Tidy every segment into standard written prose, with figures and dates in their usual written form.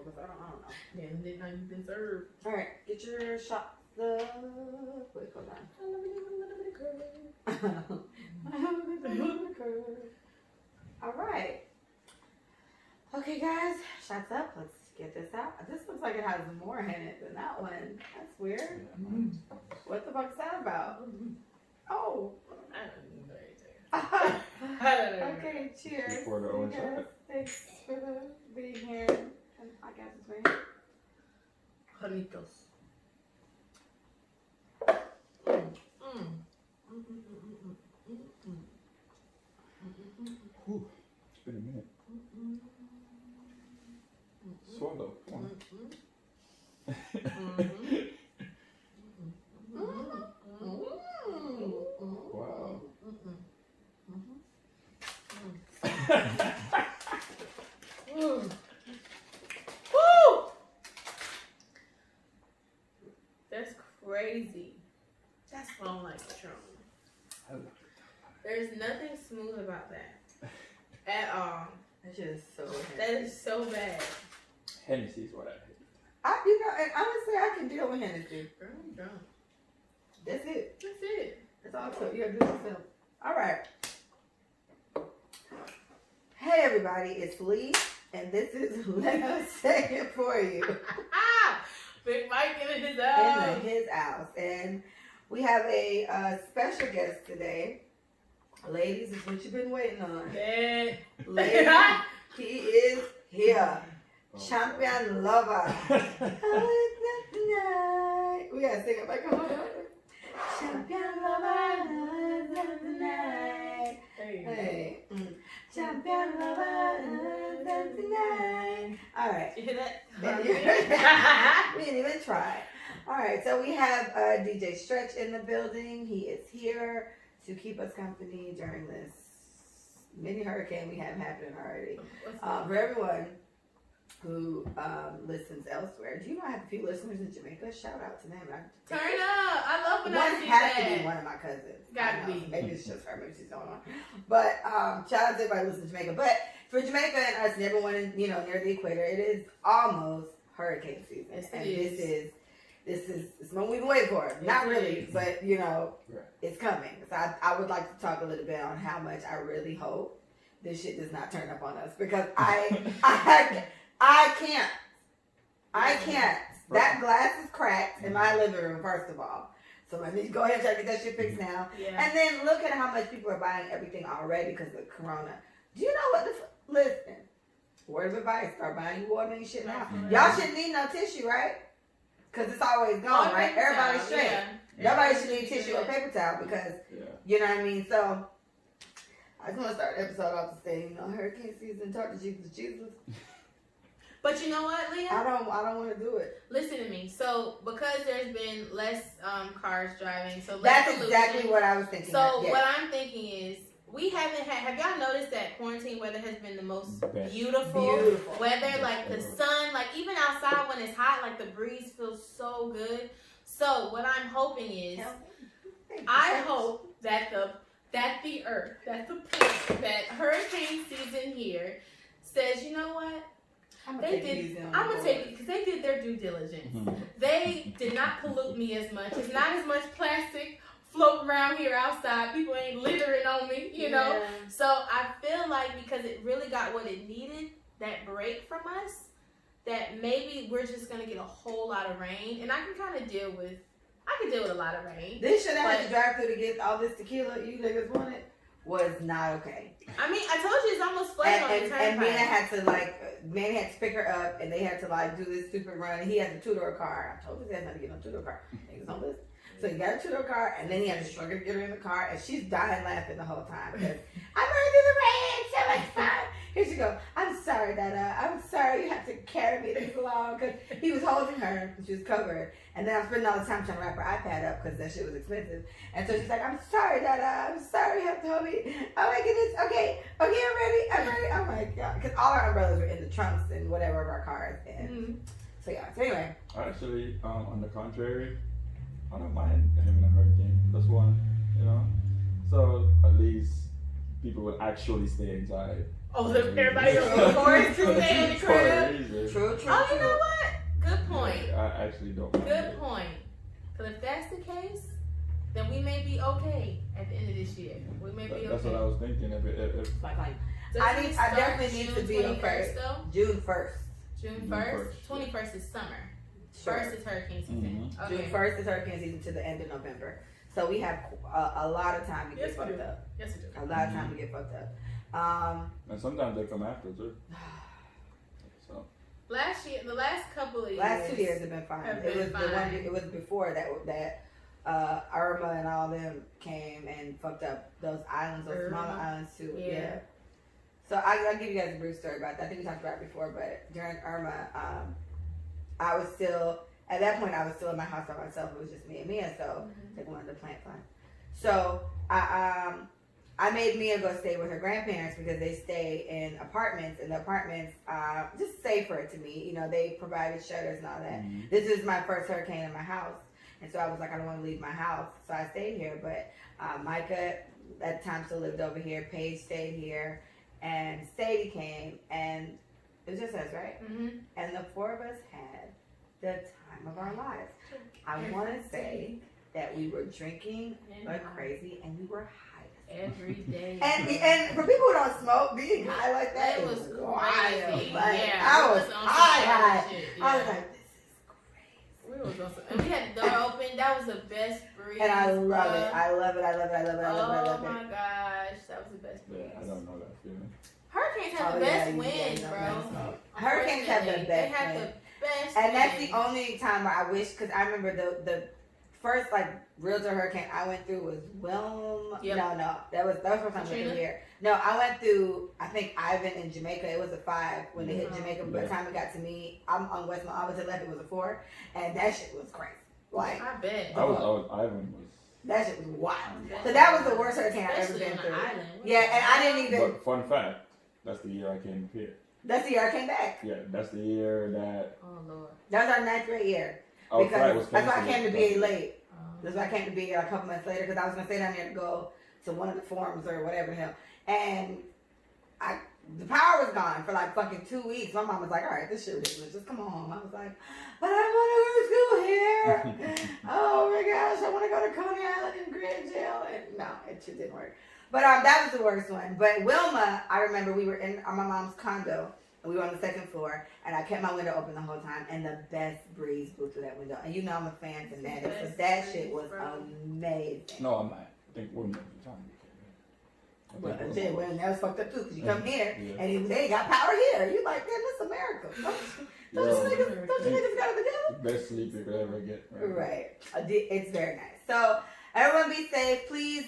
Because I don't know. Then now you've been served. All right, get your shots. Wait, hold on. I love you a little bit of curve. All right. Okay, guys, shots up. Let's get this out. This looks like it has more in it than that one. That's weird. What the fuck is that about? Oh. I don't know. Okay, cheers. Before the own shot. Thanks for being here. And I guess it's right. Jalitos. Whew, it's been a minute. Swallow. Come on. Wow. Woo! That's crazy. That's why I don't like Patron. There's nothing smooth about that at all. That shit is so That is so bad. Hennessy is what I hate. You know, and honestly, I can deal with Hennessy. Girl, I'm drunk. That's it. That's it. That's all you gotta do yourself. All right. Hey everybody, it's Lee, and this is Let Us Say It For You. Big Mike in his In house. his house. And we have a special guest today. Ladies, it's what you've been waiting on. Yeah. Ladies, he is here. Champion lover. We gotta sing it like a champion lover. Tonight. Hey. Champion lover. Tonight. All right. You hear that? We didn't even try. All right, so we have DJ Stretch in the building. He is here to keep us company during this mini hurricane we have happening already. For everyone who listens elsewhere, do you know I have a few listeners in Jamaica? Shout out to them. Turn up. I love when I One see has that. to be one of my cousins. Gotta be. Maybe it's just her. Maybe she's going on. But shout out to everybody who listens to Jamaica. But for Jamaica and us and everyone in, near the equator, it is almost hurricane season. Yes, it and is. this is what we've been waiting for. Yes, Not it really, is. but Right. it's coming. So I would like to talk a little bit on how much I really hope this shit does not turn up on us, because I can't. That glass is cracked in my living room, first of all. So let me go ahead and try to get that shit fixed now. Yeah. And then look at how much people are buying everything already because of Corona. Do you know what listen, word of advice, start buying water and shit now. Y'all shouldn't need no tissue, right? Because it's always gone, right? Everybody's straight. Yeah. Nobody should need tissue or paper towel because, you know what I mean? So, I just want to start the episode off to say, hurricane season, talk to Jesus. But you know what, Leah? I don't want to do it. Listen to me. So, because there's been less cars driving, so less That's pollution. exactly what I was thinking. So, Yes. what I'm thinking is, we haven't had, have y'all noticed that quarantine weather has been the most Best. beautiful weather? Like the Ever. sun, like even outside when it's hot, like the breeze feels so good. So, what I'm hoping is, I hope that the earth, that the planet, that hurricane season here says, you know what? I'm gonna take it because they did their due diligence. They did not pollute me as much. It's not as much plastic floating around here outside. People ain't littering on me, you know. Yeah. So I feel like because it really got what it needed, that break from us, that maybe we're just gonna get a whole lot of rain, and I can kind of deal with. I can deal with a lot of rain. This shit I had to drive through to get all this tequila you niggas wanted was not okay. I mean, I told you it's almost flooding on the And turnpike. Manny had to pick her up, and they had to do this stupid run. And he had a two-door car. I told his ass not to get no two-door car. Niggas don't listen. So he got a two-door car, and then he had to struggle to get her in the car, and she's dying laughing the whole time because I'm running through the rain, so much fun. Here she goes. I'm sorry, Dada. I'm sorry you have to carry me this long, because he was holding her, and she was covered. And then I'm spending all the time trying to wrap her iPad up because that shit was expensive. And so she's like, I'm sorry, Dada. I'm sorry you have to hold me. Oh my goodness. Okay, I'm ready. Oh my God. Because all our umbrellas were in the trunks and whatever of our cars. And so yeah. So anyway. Actually, on the contrary, I don't mind having a hurricane. That's one, So at least people would actually stay inside. Oh, everybody goes forest to stay in the crib. True. Oh, you know what? Good point. Yeah, I actually don't. Good point. Because if that's the case, then we may be okay at the end of this year. We may be okay. That's what I was thinking. If Like, Doesn't it start definitely need to June be 21st, okay. though? June 1st. June 1st? 21st is summer. Sure. First is hurricane season. Okay. June 1st is hurricane season to the end of November. So we have a lot of time to get fucked up. Yes, we do. A lot of time to get fucked up. and sometimes they come after too. So Last year, the last couple of years. Last 2 years have been fine. Have It been was fine. the one. It was before that Irma and all them came and fucked up those islands, those smaller Irma. islands too. Yeah. Yeah. So I'll give you guys a brief story about that. I think we talked about it before, but during Irma, I was still at that point. I was still in my house by myself. It was just me and Mia, so they wanted to plant fun. So I made Mia go stay with her grandparents because they stay in apartments, and the apartments just safer to me. You know, they provided shutters and all that. This is my first hurricane in my house, and so I was like, I don't want to leave my house, so I stayed here. But Micah at the time still lived over here. Paige stayed here, and Sadie came, and it was just us, right? Mm-hmm. And the four of us had the time of our lives. I want to say that we were drinking like crazy, and we were high every day. And for people who don't smoke, being high like that It is was wild. crazy. Like, Yeah, I we was was on some high. other shit, I was yeah. like, this is We was on some, and we had the door open. That was the best breeze. and I love bruh. it. I love it. I love it. I love it. I love it. I Oh love my it. gosh, that was the best breeze. yeah, I don't know that feeling. Hurricanes have Oh, the yeah, best you winds, guys bro. don't know. Hurricanes have the Unfortunately, best They have winds. the best And that's winds. the only time where I wish, because I remember the first like realtor hurricane I went through was Wilma. Yep. No, that was the first time I went Katrina? through here. No, I went through I think Ivan in Jamaica. It was a 5 when they hit Mhm. Jamaica. By the time it got to me, I'm on West Mile. Opposite left, it was a 4, and that shit was crazy. Like I bet. Ivan was. that shit was wild. I bet. So that was the worst hurricane I've ever Especially been on through. the island. Yeah, and I didn't even. But fun fact, that's the year I came here. That's the year I came back. Yeah, that's the year that. Oh Lord. That was our 9th grade year. Our flight Because was that's why I canceled. came to BA late. Oh. That's why I came to be a couple months later because I was gonna stay down there to go to one of the forums or whatever the hell. And the power was gone for like fucking 2 weeks. My mom was like, "All right, this shit ridiculous. Just come on home." I was like, "But I want to go to school here." Oh my gosh, I want to go to Coney Island and Grand Jail. And no, it just didn't work. But that was the worst one. But Wilma, I remember we were in my mom's condo. And we were on the 2nd floor, and I kept my window open the whole time, and the best breeze blew through that window. And you know I'm a fan fanatic, so that shit was amazing. No, I'm not. I think we're moving time. Well, I said, well, that was fucked up too, because you come here, Yeah. and they got power here. You like, damn, this is America. Don't you niggas got it together? Best sleep you could ever get. Right. It's very nice. So, everyone be safe. Please,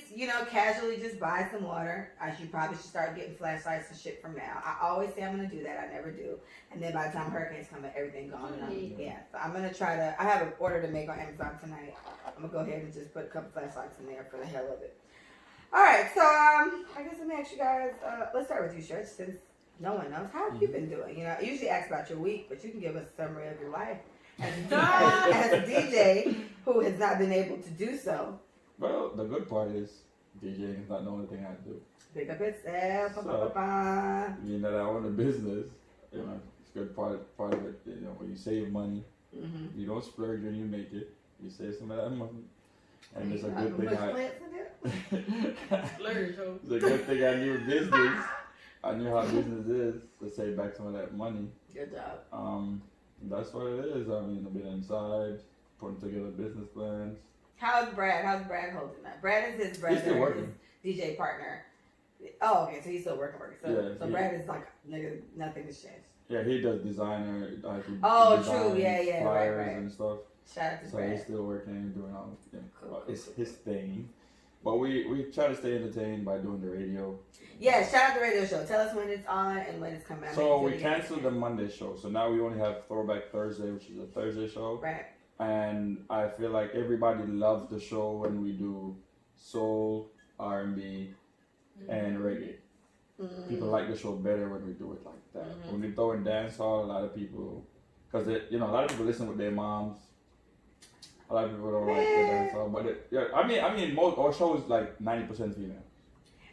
casually just buy some water. You probably should start getting flashlights and shit from now. I always say I'm going to do that. I never do. And then by the time hurricanes come, everything gone. So I'm going to try to, I have an order to make on Amazon tonight. I'm going to go ahead and just put a couple flashlights in there for the hell of it. All right. So, I guess let me ask you guys, let's start with you, Church, since no one knows. How have you been doing? I usually ask about your week, but you can give us a summary of your life. As a DJ who has not been able to do so. Well, the good part is DJing is not the only thing I do. Pick up itself. So, being that I own a business, it's good part of it. When you save money, you don't splurge when you make it. You save some of that money, and it's a good thing. It's a good thing I knew business. I knew how business is to save back some of that money. Good job. That's what it is. I've been inside putting together business plans. How's Brad? How's Brad holding up? Brad is his brother. He's still working. His DJ partner. Oh, okay. So he's still working. So Brad is like, nigga, nothing has changed. Yeah, he does designer. True. Yeah. Flyers Right. and stuff. Shout out to So Brad. he's still working, doing all. Cool. It's his thing. But we try to stay entertained by doing the radio. Yeah, shout out the radio show. Tell us when it's on and when it's coming out. So we canceled the Monday show. So now we only have Throwback Thursday, which is a Thursday show. Right. And I feel like everybody loves the show when we do soul, R&B, and reggae. People like the show better when we do it like that. When we throw in dancehall, a lot of people, because a lot of people listen with their moms. A lot of people don't like the dancehall, but I mean, most our show is like 90% female.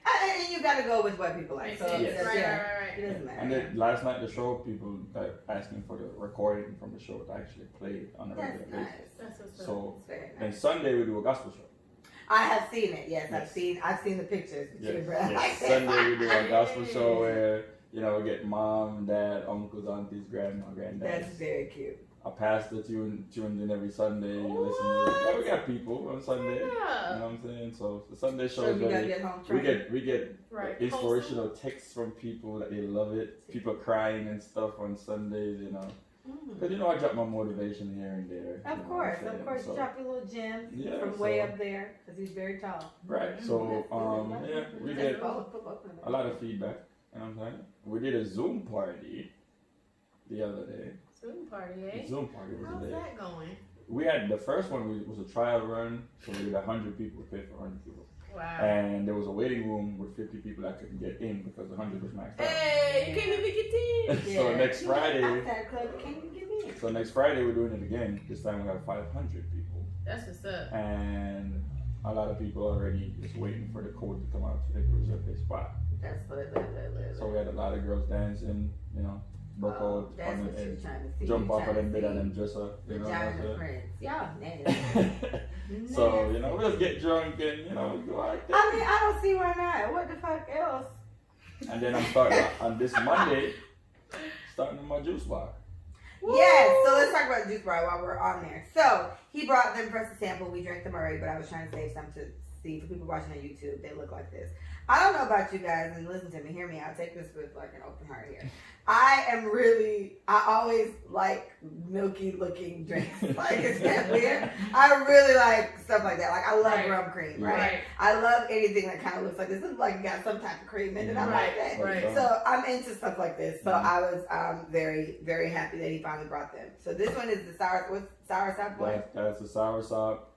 And you gotta go with what people like. So Yes. Right. it doesn't matter. And then last night the show, people asking for the recording from the show to actually play on a That's regular nice. basis. That's what's up. So That's very then nice. Sunday we do a gospel show. I have seen it. Yes, Yes. I've seen the pictures. Yes. Like Yes. that. Sunday we do a gospel show where we get mom, dad, uncles, aunties, grandma, granddad. That's very cute. A pastor tunes in every Sunday. You listen to it. We got people on Sunday. You know Yeah. what I'm saying? So the Sunday show So is you gotta very. get home We trained. get Right. inspirational texts from people that they love it. People crying and stuff on Sundays. Because I drop my motivation here and there. Of course. You drop your little gems Yeah, from way up there because he's very tall. Right. So we get Both. a lot of feedback. You know what I'm saying? We did a Zoom party the other day. Zoom party, eh? Zoom party was How's the day. that going? We had the first one was a trial run, so we did 100 people, paid for 100 people. Wow. And there was a waiting room with 50 people that couldn't get in because 100 was maxed out. Hey, you can't even get in. So next Friday, Outside club, can you get in? so next Friday we're doing it again. This time we have 500 people, That's what's up. and a lot of people already just waiting for the code to come out so they can reserve their spot. That's lit. So we had a lot of girls dancing, broke out That's on what the you're edge, trying to see. jump You're off of trying them to bed and see then dress up. You know what I'm Vagina saying? prints. Y'all nasty. So we just get drunk and do our thing. I mean, I don't see why not. What the fuck else? And then I'm starting on this Monday, starting on my juice bar. Yes, so let's talk about the juice bar while we're on there. So he brought them for us to sample. We drank them already, but I was trying to save some to see for people watching on YouTube. They look like this. I don't know about you guys, and listen to me, hear me out. Take this with like an open heart here. I always like milky looking drinks. Like, it's that weird. I really like stuff like that. Like, I love rum cream, right? I love anything that kind of looks like this. This is like got some type of cream in it. I like that. Right. So I'm into stuff like this. So I was very, very happy that he finally brought them. So this one is the sour sop one? That's the sour sop.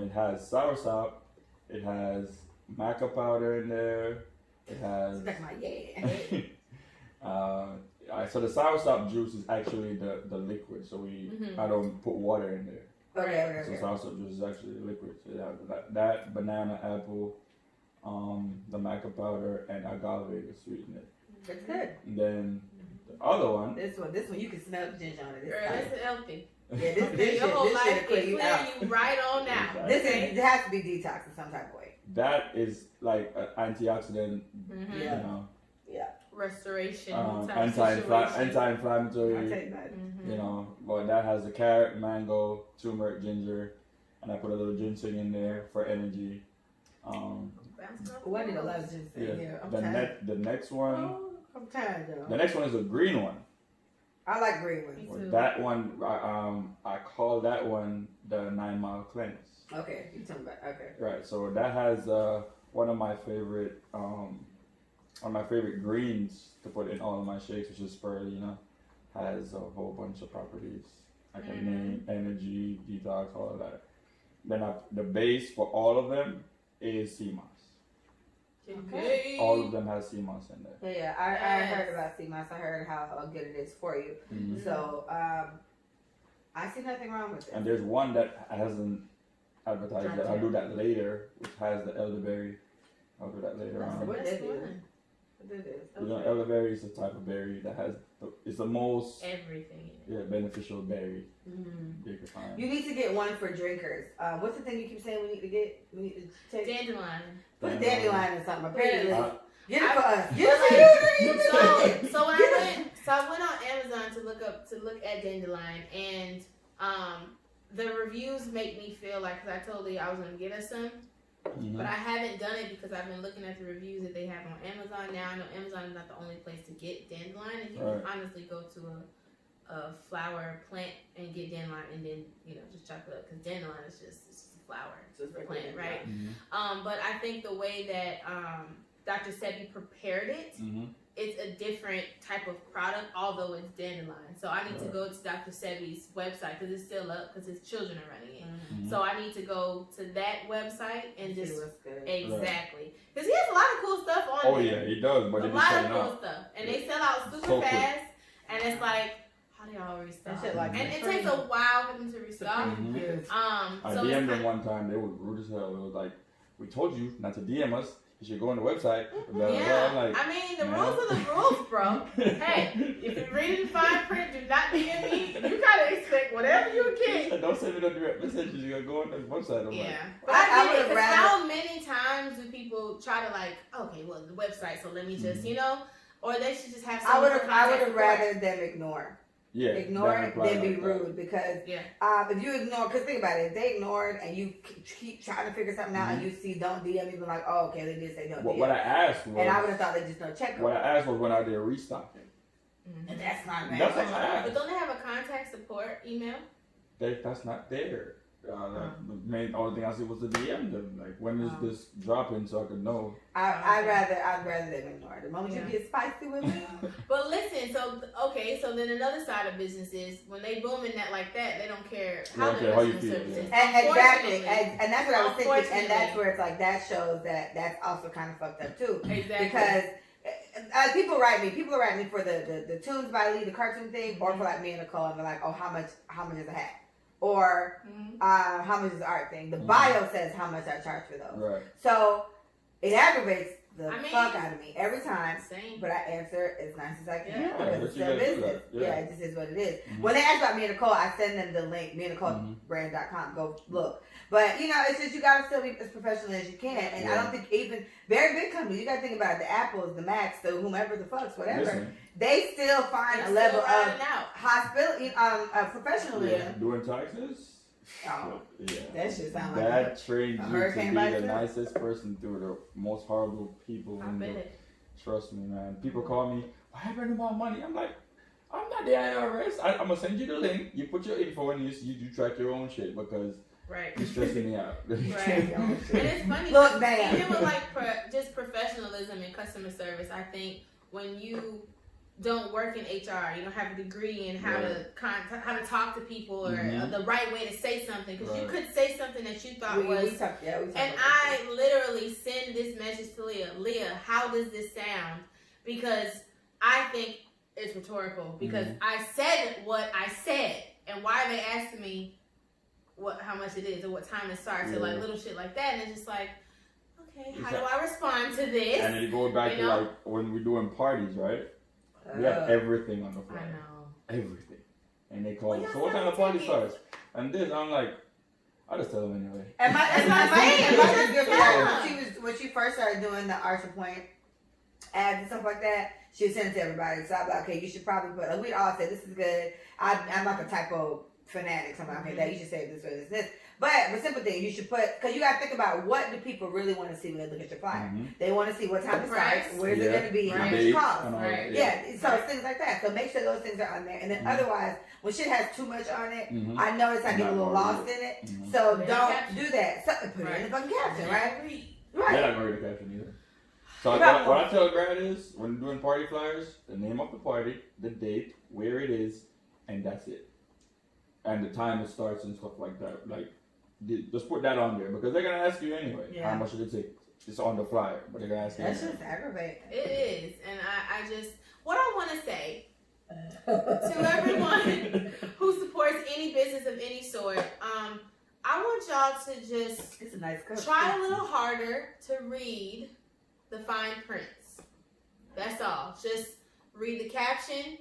It has sour sop. It has maca powder in there. It has. That's my yeah. So the sour sop juice is actually the liquid. So I don't put water in there. Okay. So sour sop juice is actually the liquid. So it has that banana, apple, the maca powder, and agave to sweeten it. That's good. And then the other one. This one you can smell the ginger on it. Girl, that's healthy. Yeah, this Your whole shit life clear can you clear out. you right on out. It has to be detox in some type of way. That is like an antioxidant, Mm-hmm. Restoration. anti-inflammatory. I'll tell you that. But that has the carrot, mango, turmeric, ginger, and I put a little ginseng in there for energy. Oh, I need a lot of ginseng. Yeah, I'm tired. The next one, Oh, I'm tired though. the next one is a green one. I like green ones. Me Well, too. that one, I call that one the 9 Mile Cleanse. Okay, you talking about okay. Right. So that has one of my favorite greens to put in all of my shakes, which is spirulina. Has a whole bunch of properties. I can name energy, detox, all of that. Then the base for all of them is sea moss. Okay. All of them has sea moss in there. Yeah, I heard about CMOS. I heard how good it is for you. Mhm. So I see nothing wrong with it. And there's one that hasn't advertised that. I'll do that later, which has the elderberry. I'll do that later on. What That's that is? fun. What that is? You know, elderberry is a type of berry that has it's the most Everything in it. beneficial berry Mm-hmm. you can find. You need to get one for drinkers. What's the thing you keep saying we need to get? We need to take. Dandelion. Put a dandelion in something. Apparently, get it for us. Get But it for you. So I went on Amazon to look at dandelion, and the reviews make me feel like, because I told you I was gonna get us some, but I haven't done it because I've been looking at the reviews that they have on Amazon. Now I know Amazon is not the only place to get dandelion, and you can honestly go to a flower plant and get dandelion, and then just chop it up, because dandelion is just a flower, it's just a plant, right? But I think the way that Dr. Sebi prepared it, it's a different type of product, although it's dandelion. So I need to go to Dr. Sebi's website, because it's still up, because his children are running it. So I need to go to that website and just exactly, because he has a lot of cool stuff on Oh there. yeah, he does, but A it lot just of cool stuff, and they sell out super So quick. fast, and it's like, how do y'all restock? That shit like And it takes a while for them to restock. I So DM'd it's them one time. They were rude as hell. It was like, we told you not to DM us. You should go on the website. Blah, blah, blah. Yeah, I'm like, I mean, the man. rules are the rules, bro. Hey, if you read the fine print, do not DM me. You gotta expect whatever you get. Don't send me no direct messages. You gotta go on the website. I'm Yeah, like, but I get it. would've Because rather- how many times do people try to like, okay, well, the website, so let me just, you know, or they should just have. I would some have rather them ignore. yeah, Ignore that it, implies then be like that. rude because Yeah. if you ignore, because think about it, if they ignored and you keep trying to figure something out and you see don't DM, you be like, oh, okay, they did say don't DM. What I asked was, And I would have thought they just don't check them. what I asked was when are they restocking? And that's not a bad That's what question. I asked. But don't they have a contact support email? That's not there. The main only thing I see was the DM them. Like, when is this dropping so I could know? I'd rather them ignore it. The moment you get spicy with me. But listen, so then another side of business is when they booming that like that, they don't care how the how you customer feel, service yeah. is. Exactly, Unfortunately. and that's what I was thinking, and that's Unfortunately. where it's like that shows that that's also kind of fucked up too. Exactly. Because people write me for the Tunes by Lee, the cartoon thing, or for like me and Nicole, and they're like, oh, how much is a hat? Or how much is the art thing? The bio says how much I charge for those. Right. So it aggravates the I mean, fuck out of me every time. Same. But I answer as nice as I can Yeah. because but it's you their gotta do business. that. Yeah. Yeah. It just is what it is. Mhm. When they ask about me and Nicole, I send them the link, me and Nicole brand.com. Go look. But you know, it's just you gotta still be as professional as you can. And I don't think even very big companies, you gotta think about it, the Apples, the Macs, the whomever the fucks, whatever, Listen, they still find They're a level still riding of out. hospitality, professionalism. yeah, doing taxes. Oh, Yeah. that shit sound like That trains a you to hurricane be by the itself. nicest person through the most horrible people. I in the- bet. Trust me, man. People call me, why are you bringing my money? I'm like, I'm not the IRS. I'm going to send you the link. You put your info in, you track your own shit because Right. it's stressing me out. Right. And it's funny, Look, man. even with like just professionalism and customer service, I think when you don't work in HR, you don't have a degree in how to talk to people or the right way to say something, because you could say something that you thought we was. talked And about I literally send this message to Leah. Leah, how does this sound? Because I think it's rhetorical. Because I said what I said, and why are they asking me how much it is or what time it starts or like little shit like that? And it's just like, okay, how do I respond to this? And then you go back You to know? like when we're doing parties, right? We have everything on the I flyer. know. Everything. And they call Well, me, y'all so what sell time the party tickets. starts? And this, I'm like, I just tell them anyway. And my That's what I'm saying. mother Just good for tell that. them. When she first started doing the Archer Point ads and stuff like that, she would send it to everybody. So I'd be like, okay, you should probably put, like, we'd all say, this is good. I'm like a typo fanatic. So I'm like, okay, that you should say this way, this. But for simple thing, you should put, because you got to think about what do people really want to see when they look at your flyer. They want to see what time it starts, where's it going to be, how much it costs. Right. Yeah, so it's things like that. So make sure those things are on there. And then otherwise, when shit has too much on it, I notice I get a little lost in it. So don't do that. So put it in the fucking caption, right? Right. They're not going to read the caption either. So what I tell Grant is, when doing party flyers, the name of the party, the date, where it is, and that's it. And the time it starts and stuff like that. Like, just put that on there because they're gonna ask you anyway. Yeah. How much did it take? It's on the flyer, but they're gonna ask you. That's anyway. just aggravating. It is. And I just, what I want to say to everyone who supports any business of any sort, I want y'all to just It's a nice coat. try a little harder to read the fine prints. That's all. Just read the caption.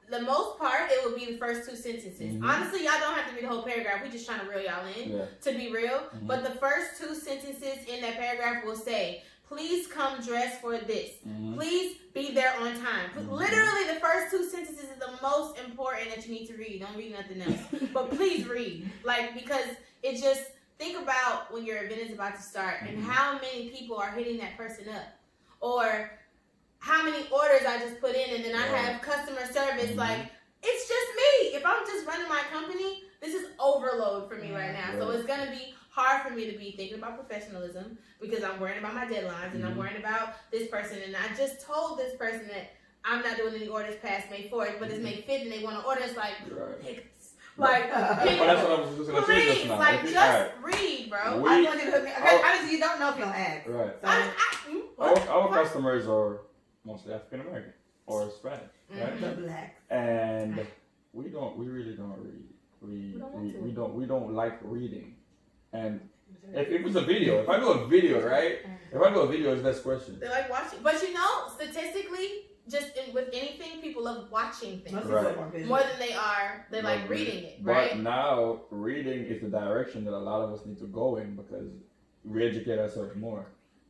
The most part, it will be the first two sentences. Honestly, y'all don't have to read the whole paragraph. We're just trying to reel y'all in, to be real. But the first two sentences in that paragraph will say, please come dressed for this. Please be there on time. Literally, the first two sentences is the most important that you need to read. Don't read nothing else. But please read. Like, because it just, think about when your event is about to start and how many people are hitting that person up. Or how many orders I just put in, and then I have customer service. Like, it's just me. If I'm just running my company, this is overload for me right now. So it's gonna be hard for me to be thinking about professionalism because I'm worrying about my deadlines and I'm worrying about this person. And I just told this person that I'm not doing any orders past May 4th, but it's May 5th and they want to order. It's like, niggas. Like, Well, that's what I was just gonna say just please, now. like, If you- just read, bro. I want you to hook me. Okay, honestly, you don't know if you'll ask. Right. So, Our customers are mostly African American or Spanish, right? the black. And we really don't read. We don't like reading. And If it was a video, if I do a video, right? If I do a video, it's less questions. They like watching. But you know, statistically, with anything, people love watching things. Right. More than they like reading it, right? But now, reading is the direction that a lot of us need to go in because we educate ourselves more.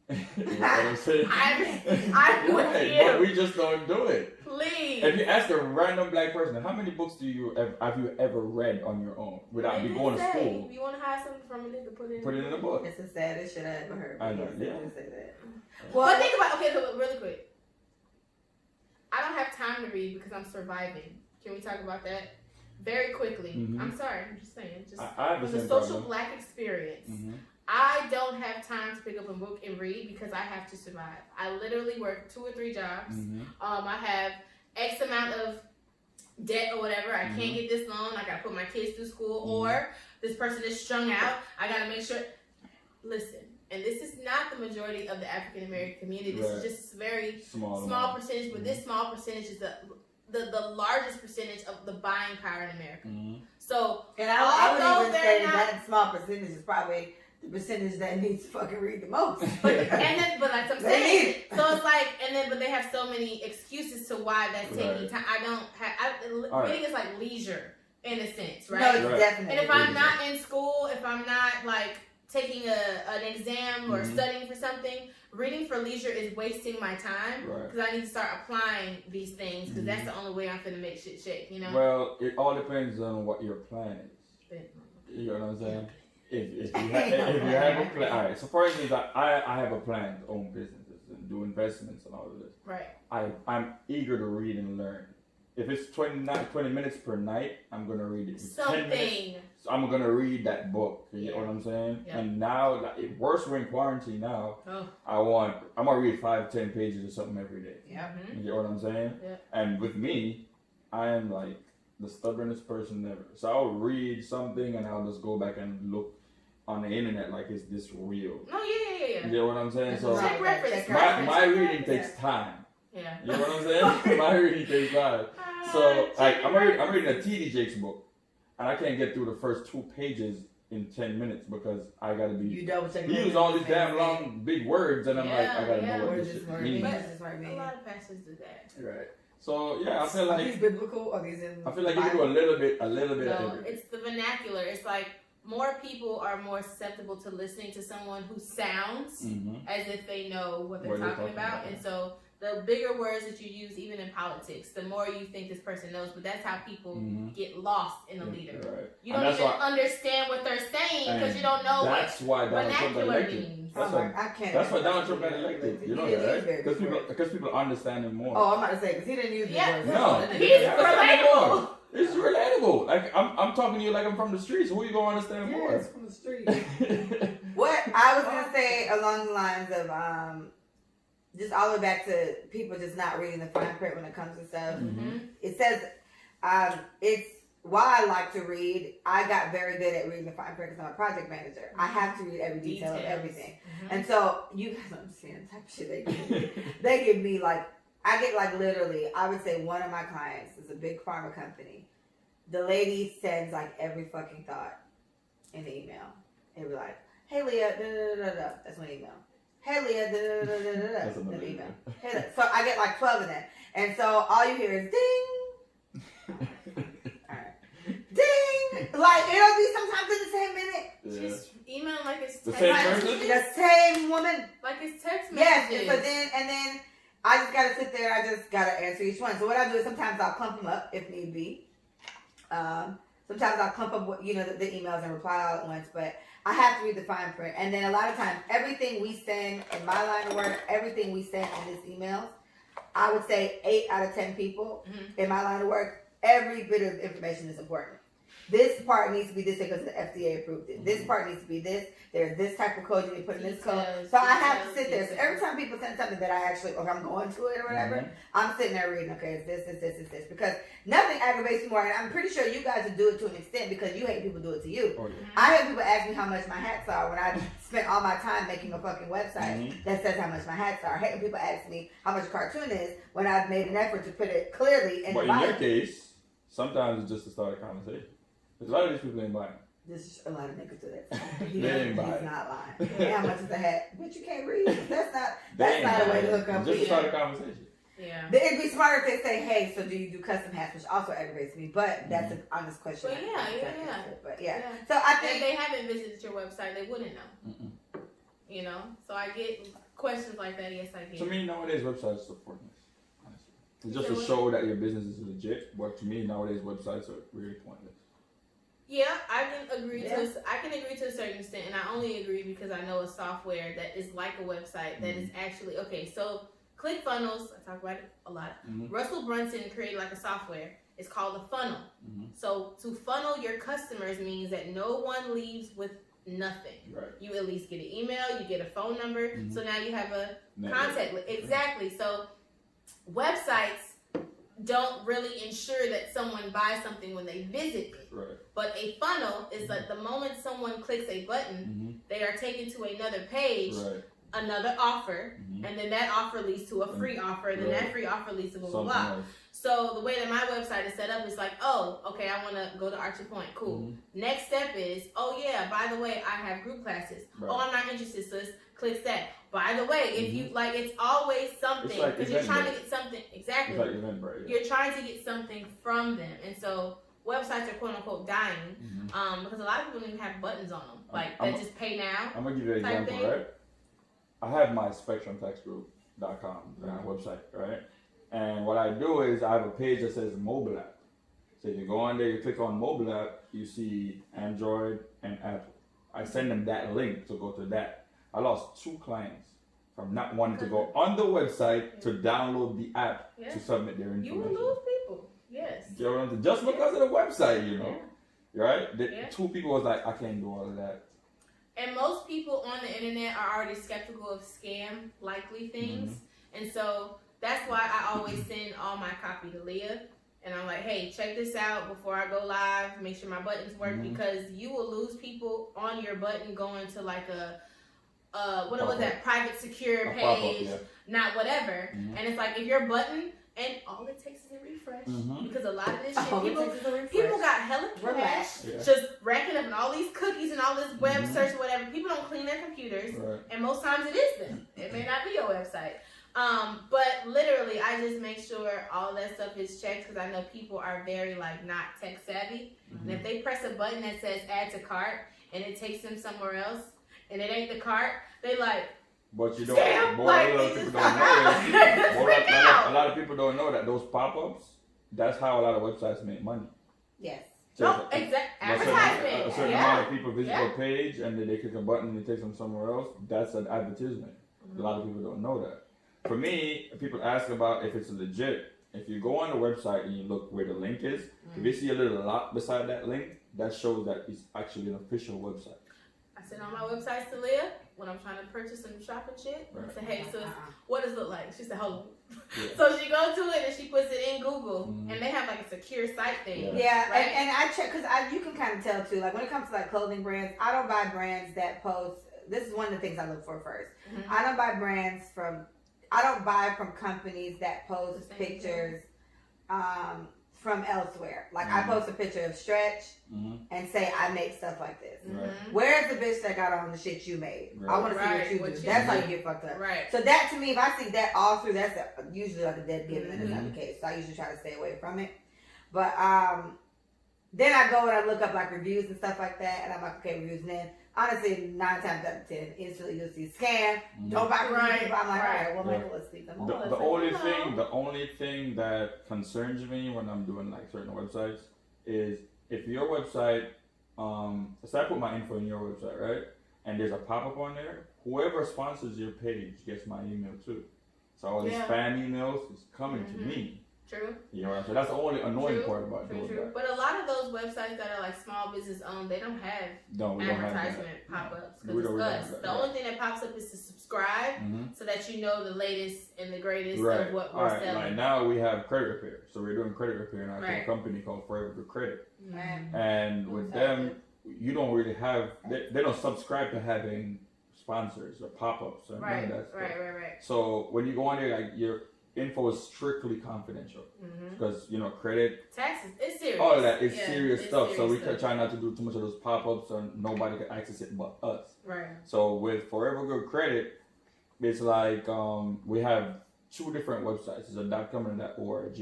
You know what I'm saying? I'm with right, you. but we just don't do it. Please. If you ask a random black person, how many books have you ever read on your own without you going to school? If you want to hide something from a nigga, put it in a book. It's the saddest shit I ever heard. I know, yeah. Say that. Well, but think about really quick. I don't have time to read because I'm surviving. Can we talk about that very quickly? Mm-hmm. I'm sorry. I'm just saying. I have from the social black experience. Mm-hmm. I don't have time to pick up a book and read because I have to survive. I literally work 2 or 3 jobs. Mm-hmm. I have X amount of debt or whatever. I can't get this loan. I gotta put my kids through school, or this person is strung out. I gotta make sure. Listen, and this is not the majority of the African American community. This is just a very small percentage, but this small percentage is the largest percentage of the buying power in America. So, and I would even say that small percentage is probably the percentage that needs to fucking read the most. but that's what I'm saying. So it's like, but they have so many excuses to why that's taking time. Reading is like leisure in a sense, right? No, it's definitely. And if I'm not in school, if I'm not like taking an exam or studying for something, reading for leisure is wasting my time because I need to start applying these things because that's the only way I'm gonna make shit shake, you know? Well, it all depends on what your plan is. You know what I'm saying? If you have a plan, all right. So for instance, I have a plan to own businesses and do investments and all of this. Right. I'm eager to read and learn. If it's 20 minutes per night, I'm gonna read it. Something. 10 minutes, so I'm gonna read that book. You know what I'm saying? Yeah. And now, worse, we're in quarantine now. I'm gonna read 5-10 pages or something every day. Yeah. You get what I'm saying? Yeah. And with me, I am like the stubbornest person ever. So I'll read something and I'll just go back and look on the internet like, is this real? No, yeah. You get what I'm saying? So check reference. My reading takes time. Yeah. You know what I'm saying? My reading takes time. So I'm reading a T.D. Jakes book, and I can't get through the first 2 pages in 10 minutes because I gotta be. You double check. He use all these damn long big words, and I'm like, I gotta know what this shit means. But a lot of pastors do that. Right. So yeah, I feel like. Are these biblical or these in? I feel like you can do a little bit. No, it's the vernacular. It's like more people are more susceptible to listening to someone who sounds as if they know what they're talking about, and so. The bigger words that you use, even in politics, the more you think this person knows. But that's how people get lost in the leader. Right. You don't even understand what they're saying because you don't know what vernacular means. That's why Donald Trump got elected. You know that, right? Because people understand him more. Oh, I'm about to say because he didn't use the words. No, he's relatable. It's relatable. Like I'm talking to you like I'm from the streets. Who you gonna understand more? It's from the streets. What I was gonna say along the lines of just all the way back to people just not reading the fine print when it comes to stuff. It says, it's while I like to read, I got very good at reading the fine print because I'm a project manager. I have to read every detail of everything. And so you guys understand the type of shit they give me. They give me I get literally, I would say one of my clients is a big pharma company. The lady sends every fucking thought in the email. It'd be like, hey Leah, da da da da. That's one email. Hey Leah, da da da da da. That's another email. Hey, so I get 12 of them, and so all you hear is ding. All right, ding. It'll be sometimes in the same minute. Yeah. Just email like it's the same person, the same woman. Like it's text messages. messages. Yes, and then I just gotta sit there. I just gotta answer each one. So what I do is sometimes I'll clump them up if need be. Sometimes I'll clump up the emails and reply all at once, but I have to read the fine print. And then a lot of times, everything we send in my line of work, everything we send in these emails, I would say 8 out of 10 people in my line of work, every bit of information is important. This part needs to be this because the FDA approved it. This part needs to be this. There's this type of code you need to put in this code. So I have to sit there. So every time people send something that I actually, or I'm going to it or whatever, I'm sitting there reading, okay, it's this. Because nothing aggravates me more. And I'm pretty sure you guys would do it to an extent because you hate people do it to you. Oh, yeah. I have people ask me how much my hats are when I spent all my time making a fucking website that says how much my hats are. I hate when people ask me how much a cartoon is when I've made an effort to put it clearly in the But in your case, sometimes it's just to start a conversation. Because a lot of these people ain't buying. This is a lot of niggas do that. They ain't buy He's it. not lying. Yeah, how much is the hat? But you can't read. That's They ain't not a buy way to it. hook up Just to with. start a conversation. Yeah. It'd be smarter if they say, "Hey, so do you do custom hats?" Which also aggravates me, but that's an honest question. But yeah. But yeah. So I If think they haven't visited your website, they wouldn't know. Mm-mm. You know, so I get questions like that. Yes, I get. To me, nowadays websites are pointless. Honestly, it's just So to what? show that your business is legit. But to me, nowadays websites are really pointless. Yeah, I can agree to a certain extent, and I only agree because I know a software that is like a website that is actually okay. So ClickFunnels, I talk about it a lot. Mm-hmm. Russell Brunson created like a software. It's called a funnel. Mm-hmm. So to funnel your customers means that no one leaves with nothing. Right. You at least get an email, you get a phone number, Mhm. so now you have a Network. contact. Exactly. So websites don't really ensure that someone buys something when they visit me. Right. But a funnel is that the moment someone clicks a button, Mm-hmm. they are taken to another page, Right. another offer, Mm-hmm. and then that offer leads to a free offer, and then Right. that free offer leads to blah, blah, Something blah. else. So the way that my website is set up is like, oh, okay, I want to go to Archie Point. Cool. Mhm. Next step is, oh yeah, by the way, I have group classes. Right. Oh, I'm not interested, sis. Clicks that. By the way, if you like, it's always something It's like because you're trying to Eventbrite. get something. Exactly. It's like Eventbrite. Yeah. You're trying to get something from them, and so websites are quote unquote dying Mm-hmm. because a lot of people don't even have buttons on them, like I'm- that just pay now. I'm gonna give you an type example, thing. right? I have my SpectrumTextGroup.com website, right? And what I do is I have a page that says mobile app. So if you go on there, you click on mobile app, you see Android and Apple. I send them that link to go to that. I lost 2 clients from not wanting to go on the website to download the app Yeah. to submit their You information. will lose people. Yes. You know what I'm saying? Just because of the website, you know, right? The Yeah. 2 people was like, I can't do all of that. And most people on the internet are already skeptical of scam likely things. And so that's why I always send all my copy to Leah. And I'm like, hey, check this out before I go live. Make sure my buttons work because you will lose people on your button going to like a what was that private secure A pop-up, page, yeah. not whatever. And it's like if your button and all it takes is a refresh because a lot of this shit people got hella cash Relax. Yeah. just racking up and all these cookies and all this web search or whatever. People don't clean their computers. Right. And most times it is them. It may not be your website. But literally, I just make sure all that stuff is checked because I know people are very like not tech savvy. And if they press a button that says add to cart and it takes them somewhere else and it ain't the cart, they like, But you don't. scam? More Like, a lot they of just people don't freak know out. is They freak out. a lot of people don't know that those pop-ups. That's how a lot of websites make money. Yes. So No, if advertisement. a certain Yeah. amount of people visit Yeah. your page and then they click a button and it takes them somewhere else. That's an advertisement. A lot of people don't know that. For me, people ask about if it's legit. If you go on the website and you look where the link is, if you see a little lot beside that link, that shows that it's actually an official website. I send all my websites to Leah when I'm trying to purchase some shopping shit. Right. I say, hey, sis, what does it look like? She said, hold on. Yeah. So she goes to it and she puts it in Google, and they have like a secure site thing. Yeah, Right? and I check because you can kind of tell too. Like when it comes to like clothing brands, I don't buy brands that post. This is one of the things I look for first. I don't buy brands from. I don't buy from companies that post pictures from elsewhere. Like I post a picture of Stretch and say I make stuff like this. Right. Where's the bitch that got on the shit you made? Right. I want to see what you What do. you That's how do. you get fucked up. Right. So that to me, if I see that all through, that's usually like a dead given, and it's not the case. So I usually try to stay away from it. But then I go and I look up like reviews and stuff like that, and I'm like, okay, reviews. And then honestly, 9 times out of 10, instantly you'll see scam. Don't buy reviews. I'm like, all right, well, maybe let's leave them. The only thing that concerns me when I'm doing like certain websites is if your website, so I put my info in your website, right? And there's a pop-up on there. Whoever sponsors your page gets my email too. So all these spam emails is coming to me. True. You know what I'm saying? That's the only annoying part about doing True. that. But a lot of those websites that are like small business owned, they don't have We don't have advertisement that. pop-ups We because don't it's have us. that, The yeah. only thing that pops up is to subscribe so that you know the latest and the greatest Right. of what All we're right. selling. Like now we have credit repair. So we're doing credit repair now to a Right. company called Forever Good Credit. Mhm. And with them, you don't really have, they don't subscribe to having sponsors or pop-ups or none Right. of that stuff. Right. So when you go on there, like info is strictly confidential because credit, taxes, it's serious. all of that is serious stuff. Serious so we stuff. try not to do too much of those pop-ups, so nobody can access it but us. Right. So with Forever Good Credit, it's like we have two different websites. It's a .com and .org.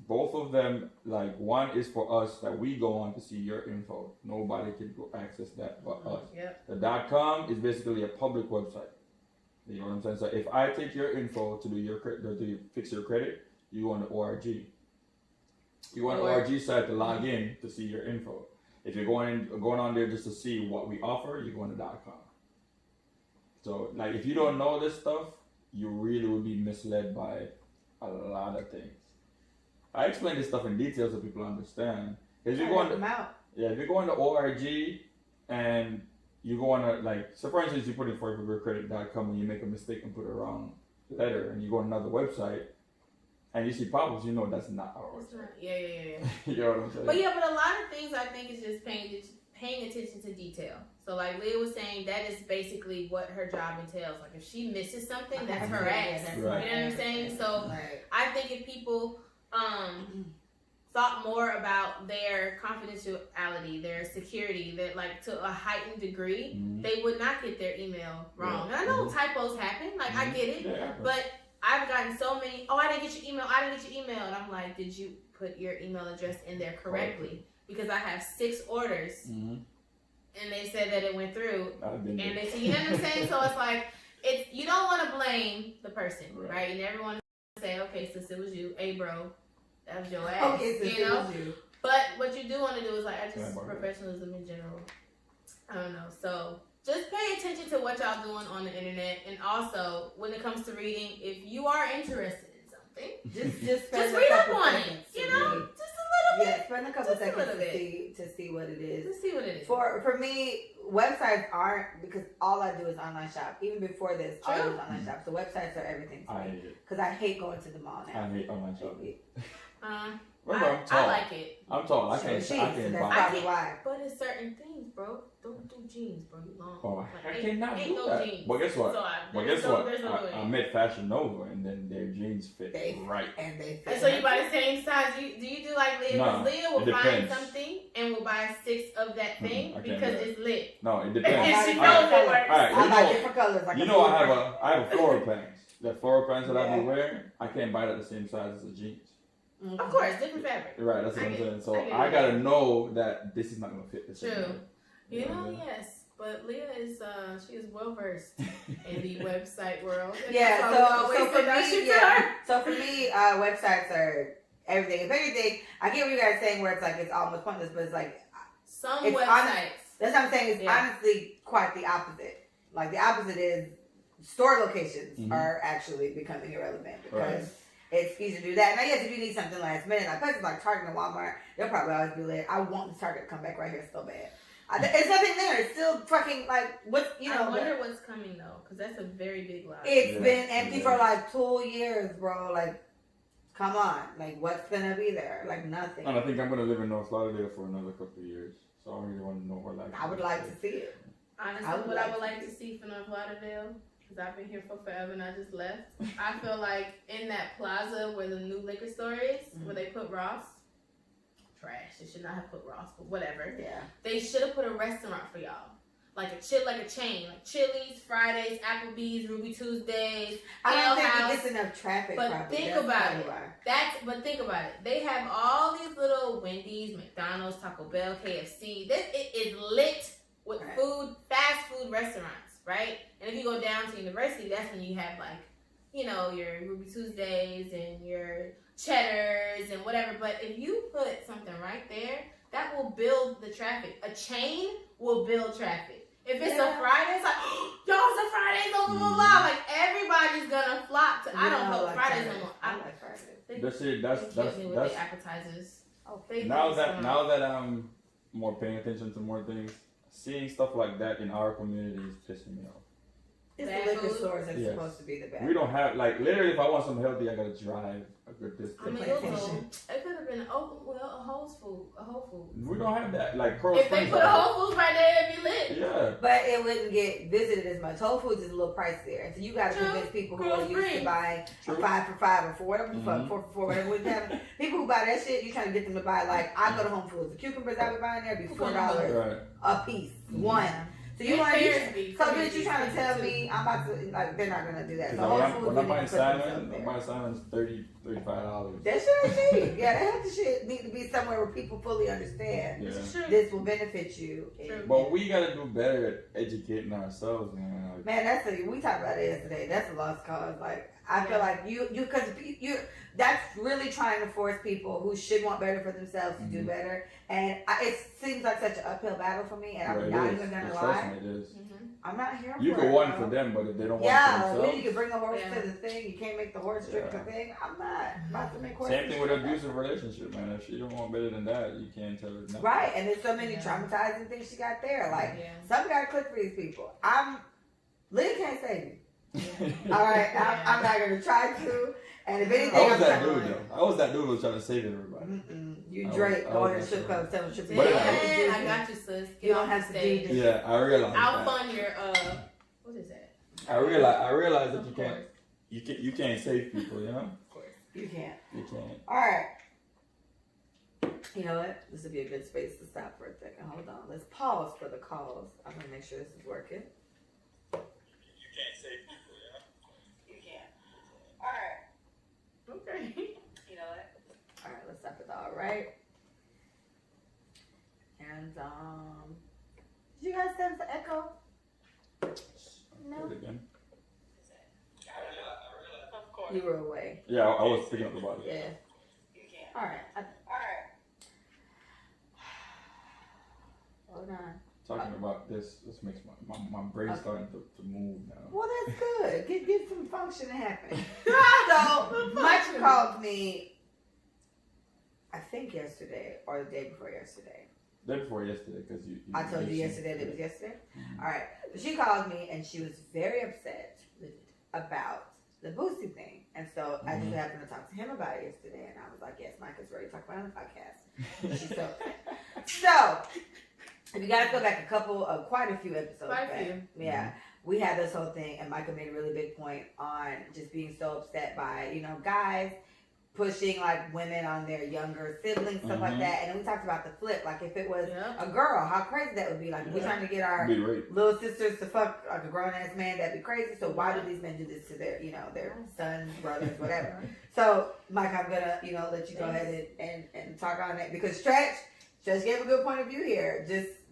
Both of them, like one is for us that we go on to see your info. Nobody can go access that but us. Yep. The .com is basically a public website. You know what I'm saying? So if I take your info to do your to fix your credit, you go on the .org. You go on the .org site to log in to see your info. If you're going on there just to see what we offer, you go on the .com. So like if you don't know this stuff, you really will be misled by a lot of things. I explain this stuff in detail so people understand. If you go on if you go on the .org and you go on so for instance, you put in forevergoodcredit.com and you make a mistake and put a wrong letter, and you go on another website and you see pop-ups, you know that's not our website. Yeah. You know what I'm saying? But a lot of things I think is just paying attention to detail. So like Leah was saying, that is basically what her job entails. Like if she misses something, that's her ass. Right. You know what I'm saying? So I think if people thought more about their confidentiality, their security, that like to a heightened degree, they would not get their email wrong. And I know typos happen, like I get it, but I've gotten so many, I didn't get your email, and I'm like, did you put your email address in there correctly? Because I have 6 orders, and they said that it went through, and they said, you know what I'm saying? So it's like, you don't want to blame the person, right? You never want to say, okay, sis, it was you, hey bro, that was your ass, okay, sis, you know? it was you. But what you do want to do is professionalism in general. I don't know. So just pay attention to what y'all doing on the internet, and also when it comes to reading, if you are interested in something, just read up on it. You know, just a little bit. Yeah, spend a couple seconds to see what it is. Just see what it is. For me, websites aren't, because all I do is online shop. Even before this, all I do is online shop. So websites are everything to me. Because I hate going to the mall now. I hate online shopping. I'm tall. I like it. I'm tall. I can't buy. Why. But it's certain things, bro. Don't do jeans, bro. You long. Oh, I cannot do no that. Jeans. But guess what? So I met Fashion Nova, and then their jeans fit right. And they fit. And so you buy the same size. Do you do like Leah? No, Leah will find something and will buy 6 of that thing because it's lit. No, it depends. She knows it works. I like different colors. Like I have a floral pants. The floral pants that I be wearing, I can't buy that the same size as the jeans. Of course, different fabric. Right, that's what I'm saying. So I gotta know that this is not gonna fit the same. True. You know, yes. But Leah is she is well versed in the website world. Yeah, so for me, websites are everything. If anything, I get what you guys are saying where it's like it's almost pointless, but it's like some websites. That's what I'm saying. It's honestly quite the opposite. Like the opposite is store locations are actually becoming irrelevant because it's easy to do that. Now, yes, if you need something last minute, like places like Target and Walmart, they'll probably always be late. I want the Target to come back right here so bad. It's nothing there. It's still fucking like what you know. I wonder what's coming though, because that's a very big lie. It's been empty for like 2 years, bro. Like, come on, like what's gonna be there? Like nothing. And I think I'm gonna live in North Lauderdale for another couple of years, so I really want to know what I would like to see it. Honestly, I would like to see for North Lauderdale, because I've been here for forever and I just left. I feel like in that plaza where the new liquor store is, where they put Ross. Trash. They should not have put Ross, but whatever. Yeah. They should have put a restaurant for y'all. Like a chain, like Chili's, Fridays, Applebee's, Ruby Tuesdays. I don't think it gets enough traffic. But think about it. Think about it. They have all these little Wendy's, McDonald's, Taco Bell, KFC. It is lit with food, fast food restaurants, right? And if you go down to University, that's when you have like, you know, your Ruby Tuesdays and your Cheddars and whatever. But if you put something right there, that will build the traffic. A chain will build traffic. If it's a Friday, it's like, y'all, it's a Friday, blah, blah, blah, blah. Like, everybody's gonna flock to, I don't know, like Fridays no more. I like Fridays. That's the appetizers. Now that I'm more paying attention to more things, seeing stuff like that in our community is pissing me off. It's the liquor stores that's supposed to be the best. We don't have, like, literally, if I want something healthy, I gotta drive a good distance. I mean, it could have been a Whole Foods. We don't have that. Like Coral If they Springs put a have Whole Foods right there, it'd be lit. Yeah. But it wouldn't get visited as much. Whole Foods is a little pricier. And so you got to convince people who are used to buying a 5 for 5 or 4, whatever the fuck, 4 for 4, whatever we're having. People who buy that shit, you trying to get them to buy, like, I go to Home Foods. The cucumbers I would buy in there be $4 a piece. One. So you want to so you trying to tell me I'm about to, like, they're not gonna do that. So when I buy salmon, salmon's $35. That shit ain't cheap. Yeah, that healthy shit need to be somewhere where people fully understand this will benefit you. But we gotta do better at educating ourselves, man. Like, man, we talked about it yesterday. That's a lost cause. Like, I feel like you that's really trying to force people who should want better for themselves to do better. And it seems like such an uphill battle for me. And I'm not even gonna lie. It is. I'm not here for it. You can want for them, but if they don't want for themselves. You can bring the horse to the thing. You can't make the horse drink the thing. I'm not about to make horses. Same thing with an abusive relationship, man. If she don't want better than that, you can't tell her nothing. Right, and there's so many traumatizing things she got there. Like, something got to click for these people. Lynn can't save me. All right, I'm not going to try to. And if anything, I was that dude, though. I was that dude who was trying to save everybody. You Drake going to strip club, telling strip club. I got you, sis. You don't have to do this. Yeah, I realized I'll fund your, what is that? I realized that you can't save people, you know? Of course. You can't. You can't. All right. You know what? This would be a good space to stop for a second. Hold on. Let's pause for the calls. I'm going to make sure this is working. You can't save people, yeah? You can't. All right. Okay. You know what? All right, let's stop it all right. And, did you guys send for echo? No. Again. Of course. You were away. Yeah, I was picking up the body. Yeah. You can't. All right. Hold on. Talking about this makes my brain starting to move now. Well, that's good. Get some function happening. So, Mike called me, I think yesterday or the day before yesterday. Day before yesterday, because you I told you yesterday that it was yesterday? Mm-hmm. All right. So she called me and she was very upset about the Boosie thing. And so I just happened to talk to him about it yesterday. And I was like, yes, Mike is ready to talk about it on the podcast. She's so upset. So, if you guys go back quite a few episodes back. Yeah. We had this whole thing, and Micah made a really big point on just being so upset by, guys pushing like women on their younger siblings, stuff like that. And then we talked about the flip, like if it was a girl, how crazy that would be. Like if we're trying to get our little sisters to fuck like a grown ass man, that'd be crazy. So why do these men do this to their, their sons, brothers, whatever? So Mike, I'm gonna, let you go ahead and talk on it because Stretch gave a good point of view here.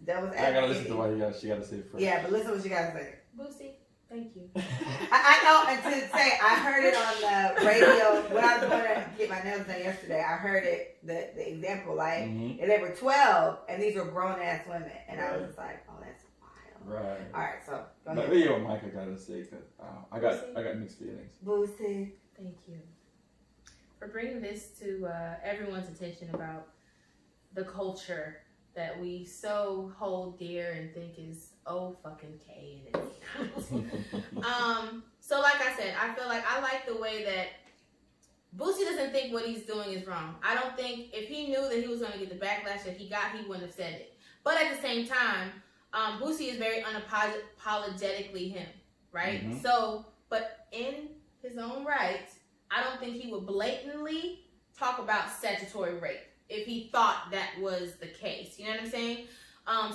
That was. I gotta listen to what she gotta say first. Yeah, but listen to what she gotta say. Boosie, thank you. I know, and to say, I heard it on the radio when I was going to get my nails done yesterday. I heard it, the example, like, and they were 12, and these were grown ass women, and I was just like, oh, that's wild. Right. All right, so go ahead. Let me hear what Micah gotta say, cause I got mixed feelings. Boosie, thank you for bringing this to everyone's attention about the culture that we so hold dear and think is fucking K, and it's not. So like I said, I feel like I like the way that Boosie doesn't think what he's doing is wrong. I don't think if he knew that he was going to get the backlash that he got, he wouldn't have said it. But at the same time, Boosie is very unapologetically him, right? So, but in his own right, I don't think he would blatantly talk about statutory rape if he thought that was the case. You know what I'm saying?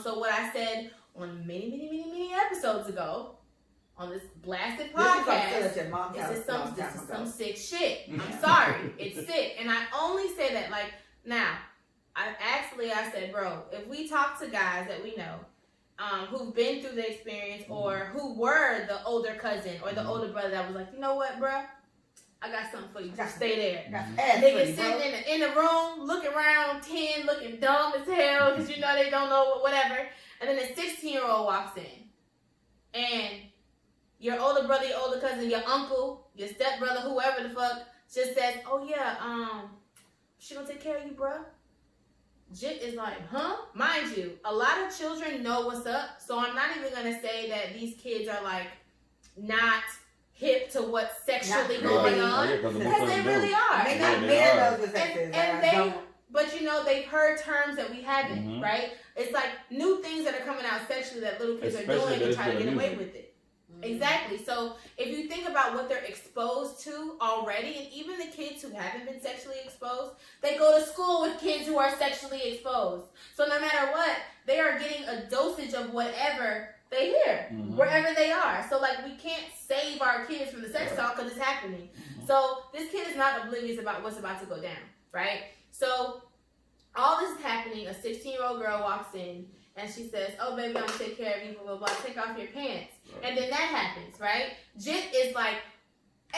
So what I said on many episodes ago on this blasted podcast, this is some sick shit. I'm sorry. It's sick. And I only say that, like, now, I said, bro, if we talk to guys that we know who've been through the experience or who were the older cousin or the older brother that was like, you know what, bro? I got something for you. Just stay there. Niggas sitting in the room, looking around, 10, looking dumb as hell because they don't know whatever. And then a 16-year-old walks in. And your older brother, your older cousin, your uncle, your stepbrother, whoever the fuck, just says, oh yeah, she gonna take care of you, bruh. Jit is like, huh? Mind you, a lot of children know what's up. So I'm not even gonna say that these kids are like not hip to what's sexually Not going really. on. Yeah, 'cause most Because of they them really do. are. They Yeah, not they men are. knows what sex is. And I they, don't. but you know, they've heard terms that we haven't, Mhm. right? It's like new things that are coming out sexually that little kids Especially are doing and those try to that are get away music. with it. Exactly. So if you think about what they're exposed to already, and even the kids who haven't been sexually exposed, they go to school with kids who are sexually exposed. So no matter what, they are getting a dosage of whatever they hear, Mhm. wherever they are. So like we can't save our kids from the sex Right. talk because it's happening. Mhm. So this kid is not oblivious about what's about to go down, right? So all this is happening. A 16-year-old girl walks in and she says, "Oh, baby, I'm gonna take care of you, blah, blah, blah. Take off your pants." Right. And then that happens, right? Jit is like,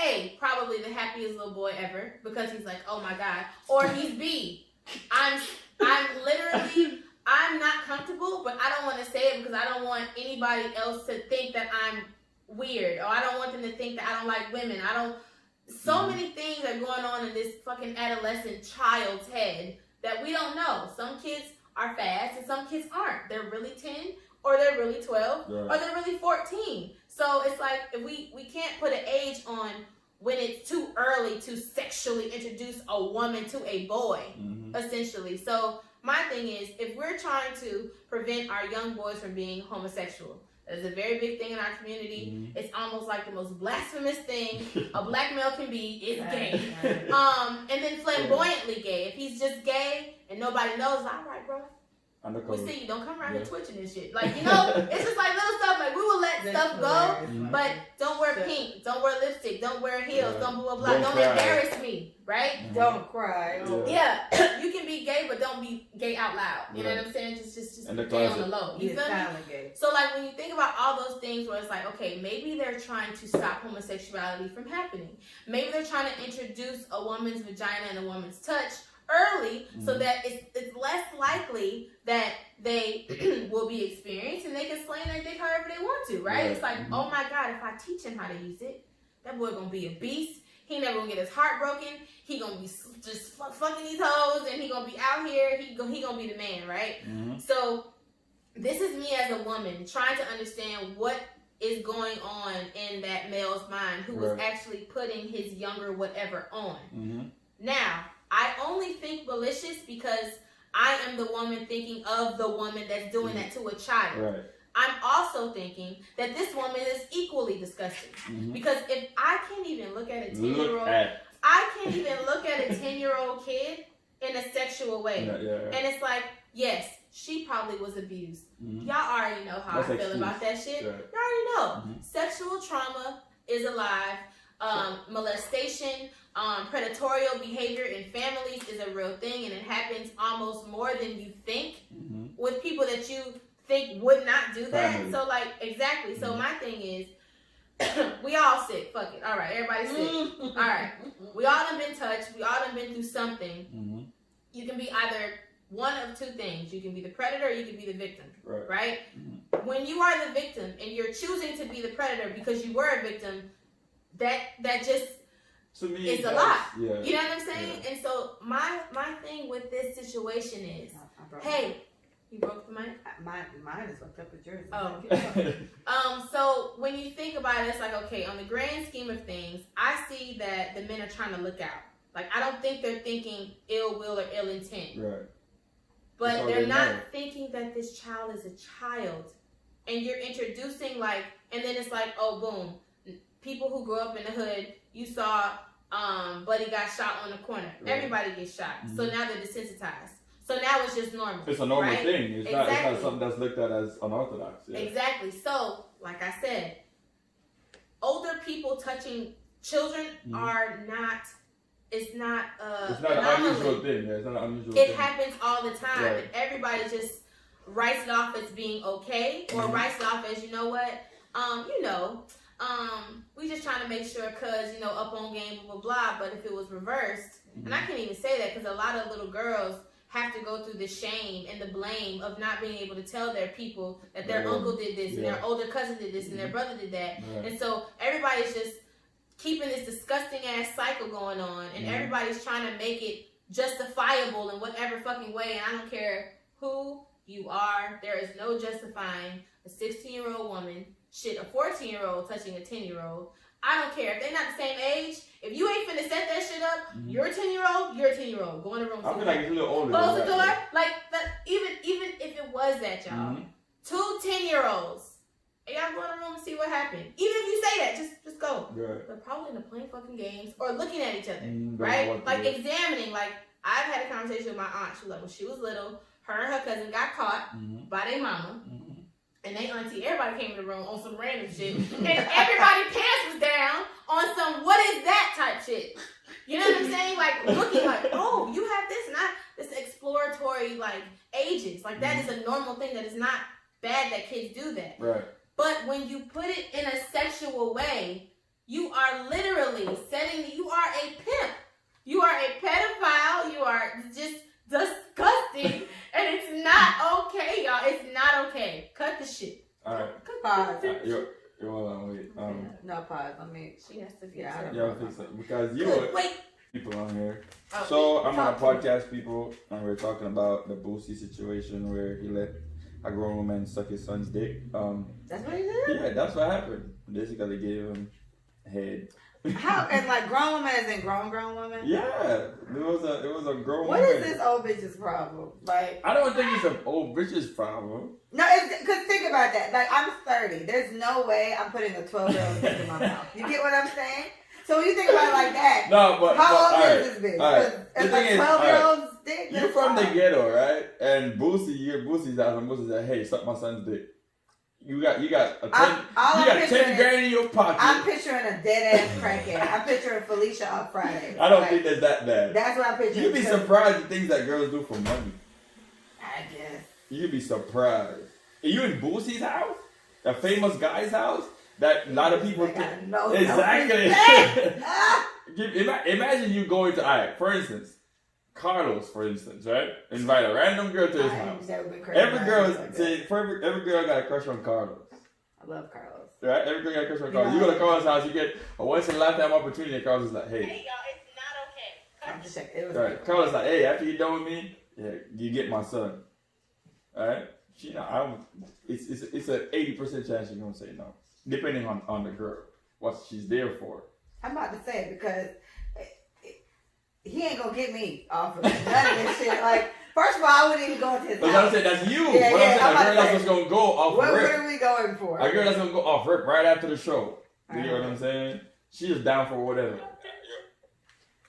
A, probably the happiest little boy ever because he's like, "Oh my God." Or he's B, I'm literally, I'm not comfortable, but I don't want to say it because I don't want anybody else to think that I'm weird, or I don't want them to think that I don't like women. So many things are going on in this fucking adolescent child's head that we don't know. Some kids are fast and some kids aren't. They're really 10 or they're really 12 Right. or they're really 14. So it's like if we can't put an age on when it's too early to sexually introduce a woman to a boy, Mhm. essentially. So my thing is, if we're trying to prevent our young boys from being homosexual, that is a very big thing in our community. Mhm. It's almost like the most blasphemous thing a black male can be is gay. Right. And then flamboyantly gay. If he's just gay and nobody knows, all right, bro. We Undercover. see you. Don't come around Yeah. here twitching and shit. Like, you know, it's just like little stuff. Like, we will let stuff go, Mhm. but don't wear pink. Don't wear lipstick. Don't wear heels. Yeah. Don't blah, blah, blah. Don't Don't cry. embarrass me, right? Mhm. Don't cry. Yeah. Yeah, you can be gay, but don't be gay out loud. You know Right. what I'm saying? Just In the gay on the closet. low. You He's feel me? silent gay. So, like, when you think about all those things where it's like, okay, maybe they're trying to stop homosexuality from happening. Maybe they're trying to introduce a woman's vagina and a woman's touch early so Mhm. that it's less likely that they will be experienced and they can slang their dick however they want to, right? Right. It's like, Mhm. oh my God, if I teach him how to use it, that boy gonna be a beast. He never gonna get his heart broken. He gonna be just fucking these hoes and he gonna be out here. He gonna be the man, right? Mhm. So this is me as a woman trying to understand what is going on in that male's mind who was Right. actually putting his younger whatever on. Mhm. Now, I only think malicious because I am the woman thinking of the woman that's doing that to a child. Right. I'm also thinking that this woman is equally disgusting. Mhm. Because if I can't even look at a Look 10-year-old, at. I can't even look at a 10-year-old kid in a sexual way. Yeah. And it's like, yes, she probably was abused. Mhm. Y'all already know how That's I feel excuse. about that shit. Right. You already know. Mhm. Sexual trauma is alive. Molestation, predatorial behavior in families is a real thing, and it happens almost more than you think Mhm. with people that you think would not do that. Family. So, like, exactly. So, Mhm. my thing is, we all sick. Fuck it. All right, everybody's sick. All right. We all done been touched. We all done been through something. Mhm. You can be either one of two things. You can be the predator or you can be the victim. Right. Right? When you are the victim and you're choosing to be the predator because you were a victim, that just To me, it's a that's- lot. Yeah. You know what I'm saying? And so my thing with this situation is, I broke hey, you broke the mic? mine is fucked up with yours. Oh. So when you think about it, it's like, okay, on the grand scheme of things, I see that the men are trying to look out. Like, I don't think they're thinking ill will or ill intent. Right. But That's all they're they not know. thinking that this child is a child. And you're introducing, like, and then it's like, oh, boom. People who grew up in the hood, you saw Buddy got shot on the corner. Right. Everybody gets shot. Mhm. So now they're desensitized. So now it's just normal. It's a normal right? thing. It's Exactly. not something that's looked at as unorthodox. Yeah. Exactly. So, like I said, older people touching children Mhm. are not. It's not It's not an anomaly. unusual thing. Yeah, it's not an unusual It thing. happens all the time, Right. and everybody just writes it off as being okay, or Mhm. writes it off as, you know what, we just trying to make sure, cause up on game, blah blah blah. But if it was reversed, and I can't even say that because a lot of little girls have to go through the shame and the blame of not being able to tell their people that their Right. uncle did this and Yeah. their older cousin did this and their Mhm. brother did that, Right. and so everybody's just keeping this disgusting ass cycle going on, and Mhm. everybody's trying to make it justifiable in whatever fucking way. And I don't care who you are, there is no justifying a 16-year-old woman, shit, a 14-year-old touching a 10-year-old. I don't care if they're not the same age. If you ain't finna set that shit up, you're a 10-year-old. You're a 10-year-old. Go in the room. I feel like it's a little older. Close the than door. that, Like that. Even if it was that, y'all. 2 10-year-olds. And y'all go in the room and see what happened. Even if you say that, just go. Right. They're probably in the playing fucking games or looking at each other, Don't know right? what to Like do. examining. Like I've had a conversation with my aunt. She was like, when she was little, her and her cousin got caught by their mama. And they auntie, everybody came in the room on some random shit. And everybody's pants was down on some what is that type shit. You know what I'm saying? Like looking like, oh, you have this, not this exploratory like ages. Like that is a normal thing. That is not bad that kids do that. Right. But when you put it in a sexual way, you are literally you are a pimp. You are a pedophile. You are just disgusting. And it's not okay, y'all. It's not okay. Cut the shit. Alright. Pause. You're hold on, wait. No, pause. I mean, She has to be. Yeah, Yeah, I think so. Because you Wait. people on here. Oh, So I'm on a talk to me. podcast, people, and we're talking about the Boosie situation where he let a grown woman suck his son's dick. that's what he did? Yeah, that's what happened. Basically gave him head. How? And like grown woman as in grown woman? Yeah. It was a grown What woman. is this old bitch's problem? Like, I don't think it's an old bitch's problem. no, it's because think about that. Like, I'm 30. There's no way I'm putting a 12-year-old dick in my mouth. You get what I'm saying? So when you think about it like that, No, but how old alright, is this bitch? alright. It's The like thing is, 12-year-old's dick. You're that's from the fine. ghetto, right? And Boosie's out, and Boosie's like, hey, suck my son's dick. You got a 10, I'm you got picturing 10 grand in your pocket. I'm picturing a dead ass crackhead. I'm picturing Felicia on Friday. I don't Like, think that's that bad. that's what I'm picturing. You'd be because- surprised at things that girls do for money. I guess. You'd be surprised. Are you in Boosie's house? A famous guy's house? That a lot of people Like, I think. know Exactly. self-respect. Ah! Imagine you going to, alright, for instance, Carlos, for instance, right? Invite a random girl to his house. That would be crazy. Every girl, Like that. every girl got a crush on Carlos. I love Carlos. Right? Every girl got a crush on Carlos. You go to Carlos' house, you get a once in a lifetime opportunity, and Carlos is like, hey. Hey, y'all, it's not okay. I'm just checking. It was Right. Carlos is like, hey, after you're done with me, yeah, you get my son. Alright? It's an 80% chance you're gonna say no. Depending on the girl. What she's there for. I'm about to say it because he ain't gonna get me off of none of this shit. Like, first of all, I wouldn't even go into his But house. I'm saying that's you. Yeah, What yeah, I'm I'm saying, a girl about to that's say, just gonna go off What rip. are we going for? A girl that's gonna go off rip right after the show. You know what I'm saying? She is down for whatever.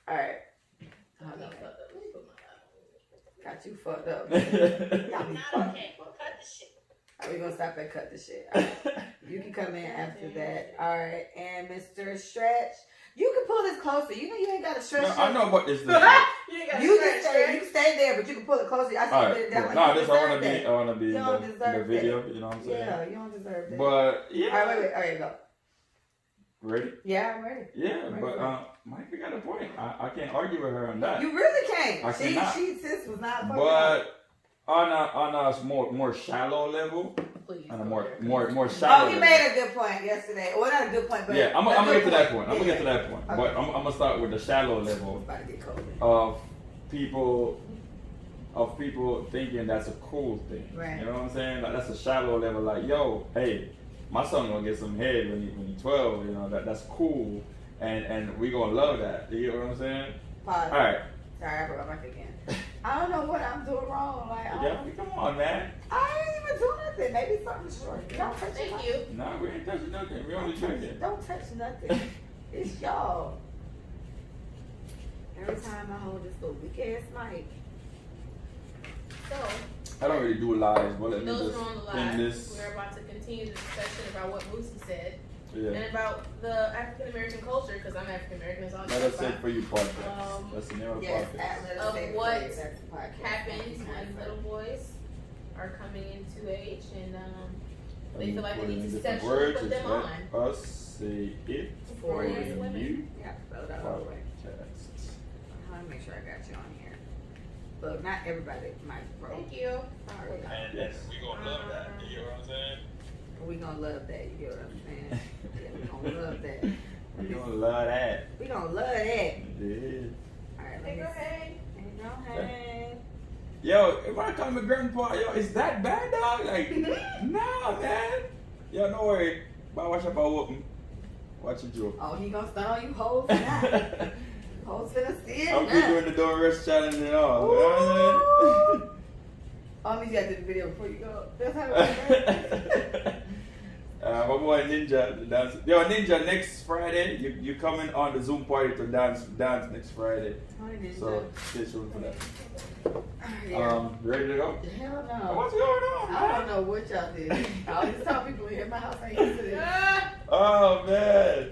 Alright. Hold on. Got you fucked up. Not okay. Cut the shit. Are we gonna stop at cut the shit? All right. You can come in after that. Alright. And Mr. Stretch, you can pull this closer. You know you ain't gotta stretch No, it. I know what this is. You ain't gotta You stretch, can stay. stretch. You can stay there, but you can pull it closer. I see you Alright, did it cool. down. No, Like, this you I wanna deserve be that. I wanna be You in don't the deserve video, that. you know what I'm saying? Yeah, you don't deserve that. But yeah. Alright, wait. Alright, go. Ready? Yeah, I'm ready. Yeah, Ready but for it. Micah got a point. I can't argue with her on that. You really can't. I cannot. She sis was not fucking up. But on a more shallow level, Please. on a more shallow Oh, he level. made a good point yesterday. Well, not a good point, but Yeah, I'm gonna get to that point. I'm gonna Yeah. get to that point. Okay. But I'm gonna start with the shallow level About to get cold. of people thinking that's a cool thing. Right. You know what I'm saying? Like that's a shallow level. Like, yo, hey, my son gonna get some head when he's 12. You know that's cool, and we gonna love that. You know what I'm saying? Pause. All right. Sorry, I broke my mic again. I don't know what I'm doing wrong. Like, Yeah, come on, man. I ain't even doing nothing. Maybe something's short. Don't touch Thank nothing. you. Nah, we ain't touching nothing. We only drinking. Don't touch nothing. It's y'all. Every time I hold this little weak ass mic. So, I don't really do lies, but let me those just are on the pin live. this. We're about to continue the discussion about what Boosie said Yeah. and about the African American culture, because I'm African American. That's all I Let know us say about. for you podcast. That's the name of the Yes, podcast. Atlas. Of say what for you, that's the podcast. Happens when little boys are coming into age and they feel like they need to different sexually words. put Just them let on. us say it For for you. you. Yeah, spell it out all the way. Podcast. Let me make sure I got you on here. Look, not everybody might broke. Thank you. Sorry. And we gonna love that. You know what I'm saying? We gonna love that. You get what I'm saying? Yeah, we gonna love that. We gonna love that. We gonna love that. Yeah. Alright, Hey, girl, hey. Hey. Yo, if I call me grandpa, yo, is that bad, dog? Like, nah, man. Yo, no worry. But watch up our whooping. Watch it, Joe. Oh, he gonna stun on you hoes tonight. Hoes finna see it. I'm keep doing the door rush challenge and all. You know what I'm saying? Only you gotta do the video before you go. That's how it works. My boy Ninja dance. Yo, Ninja, next Friday you coming on the Zoom party to dance next Friday. So stay tuned for that. Yeah. Ready to go? Hell no. What's going on, man? I don't know what y'all did. I always tell people here in my house ain't used to this. Oh man.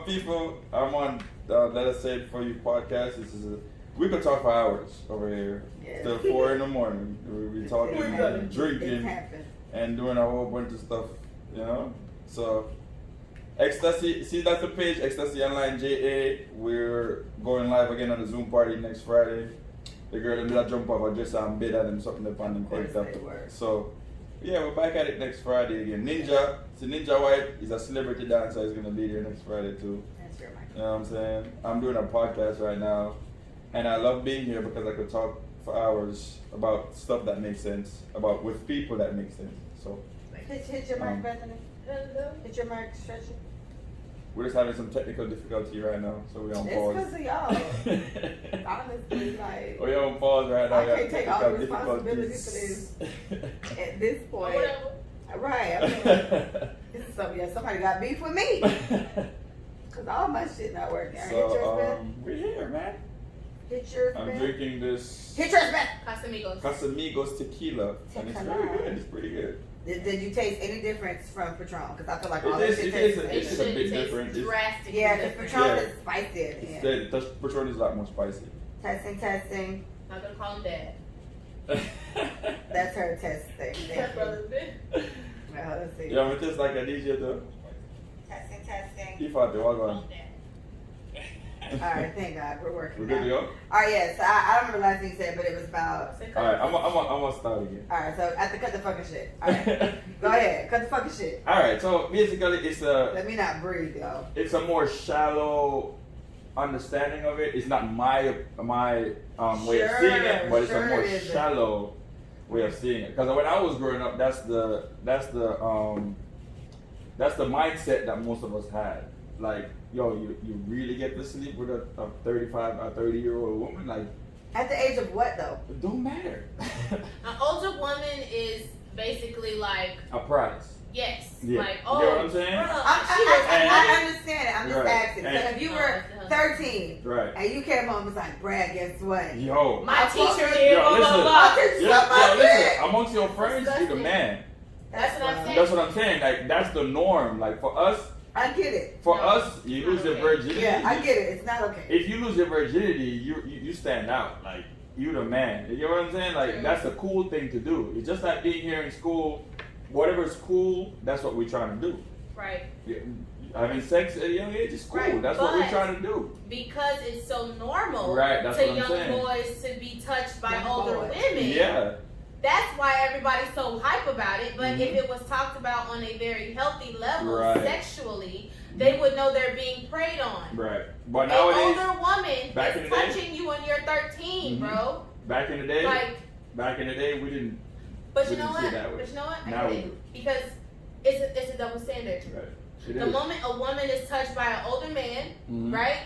People, I'm on Let Us Say It For You podcast. We could talk for hours over here. Yes. Till 4 in the morning. We'll be talking It's and happened. drinking It's and doing a whole bunch of stuff, you know? So, Ecstasy, see that's the page, Ecstasy Online JA. We're going live again on the Zoom party next Friday. The girl that jump up, I just bid at them something upon them. So, yeah, we're back at it next Friday again. Ninja, so Ninja White is a celebrity dancer. He's gonna be there next Friday too. That's your mic. You know what I'm saying? I'm doing a podcast right now, and I love being here because I could talk for hours about stuff that makes sense, with people that make sense. So Hit your mic, Bethany. Hit your mic, stretch it. we're just having some technical difficulty right now, so we're on It's pause. because of y'all. Honestly, like, We're on pause right now. I can't take all the Technical responsibility difficulties. for this at this point. Whatever. Right. I mean, this is something. Yeah, somebody got beef with me because all my shit not working. Hit yours, So we're here, man. Hit yours, I'm Beth. drinking this Hit yours, Beth. Casamigos. Casamigos tequila, and it's Tequila. pretty good. It's pretty good. Did you taste any difference from Patron? Because I feel like It all that is- shit it tastes is- the it's same. just a bit different. It's- Drastically Yeah, because different. Patron Yeah. is spicy at the It's end. the Patron is a lot more spicy. Testing. Not gonna call him dad. That's her testing. That brother bit. Well, let's see. Yeah, but just like a DJ though. Testing. He thought they were going. All right, thank God, we're working. We're good to now. go? All right, yeah. So I don't remember the last thing you said, but it was about. Alright, I'm gonna start again. All right, so I have to cut the fucking shit. All right, go ahead, cut the fucking shit. Alright, so basically Let me not breathe, yo. it's a more shallow understanding of it. It's not my way of seeing it, but it's a more isn't. shallow way of seeing it. Because when I was growing up, that's the mindset that most of us had. Like, yo, you really get to sleep with a 35 or 30-year-old woman? Like, At the age of what though? it don't matter. An older woman is basically like, A prize. yes, Yeah. like, You oh, know what I'm saying? bruh, I understand it. I'm just Right. asking. So And- if you were 13 Right. and you came home and was like, Brad, guess what? Yo. my I fuck teacher with- did Yo, blah, blah, listen. blah. Yo, listen, amongst your friends, you're the Disgusting. man. That's what I'm wild. saying. That's what I'm saying. Like, that's the norm. Like, for us, I get it. No, you it's lose not your okay. virginity. Yeah, I get it. It's not okay. If you lose your virginity, you stand out. Like, you the man. You know what I'm saying? Like, True. that's a cool thing to do. It's just like being here in school. Whatever's cool, that's what we're trying to do. Right. Yeah, having sex at a young age is cool. Right, That's what we're but- trying to do. Because it's so normal Right, that's to what I'm young saying. boys to be touched by Young older boys. women. Yeah. That's why everybody's so hype about it. But Mhm. if it was talked about on a very healthy level Right. sexually, they would know they're being preyed on. Right. But An nowadays, older woman back in is the day- touching you when you're 13, Mhm. bro. back in the day, Like, we didn't. but We you know didn't see what? it that way. But you know what? I Now get we it. do. Because it's a double standard. Right. It The is. moment a woman is touched by an older man, Mhm. right?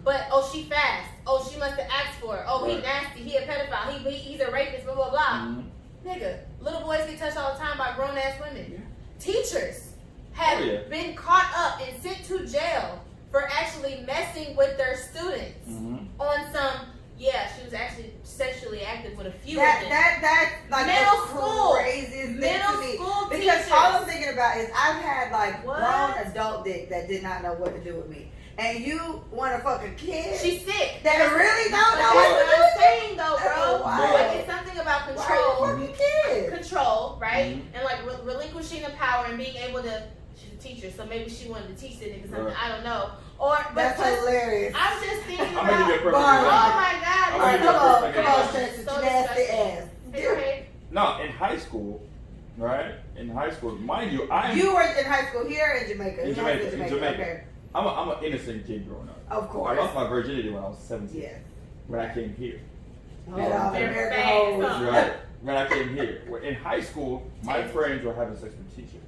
But oh, she fast. Oh, she must have asked for it. Oh, he Right. nasty. He a pedophile. He's a rapist. Blah blah blah. Mhm. Nigga, little boys get touched all the time by grown ass women. Yeah. Teachers have Oh, yeah. been caught up and sent to jail for actually messing with their students Mhm. on some. Yeah, she was actually sexually active with a few of them. That's like Middle the school. craziest thing Middle to me. school Because teachers. all I'm thinking about is I've had like What? grown adult dick that did not know what to do with me, and you want to fuck a kid She's sick. that really don't But know that's what what to do I'm with me. saying though, That's bro. wild. Like it's something about Why control. are you fucking kids? Control, right? Mhm. And like relinquishing the power and being able to. She's a teacher, so maybe she wanted to teach the nigga something. Right. I don't know. Or but That's just, hilarious. I'm just thinking I'm about. gonna give you a perfect Bar- Oh example. my god! I'm All right, gonna come on, give you a come perfect on, example. Church, So you nasty disgusting. ass. Hey, go ahead. No, in high school, right? In high school, mind you, You were in high school here or in Jamaica? In You had to Jamaica, in Jamaica. Okay. I'm an innocent kid growing up. Of I course. lost my virginity when I was 17. Yes. When I came here. Met all the Very American fast, hoes. huh? Right. When I came here. In high school, my friends were having sex with teachers.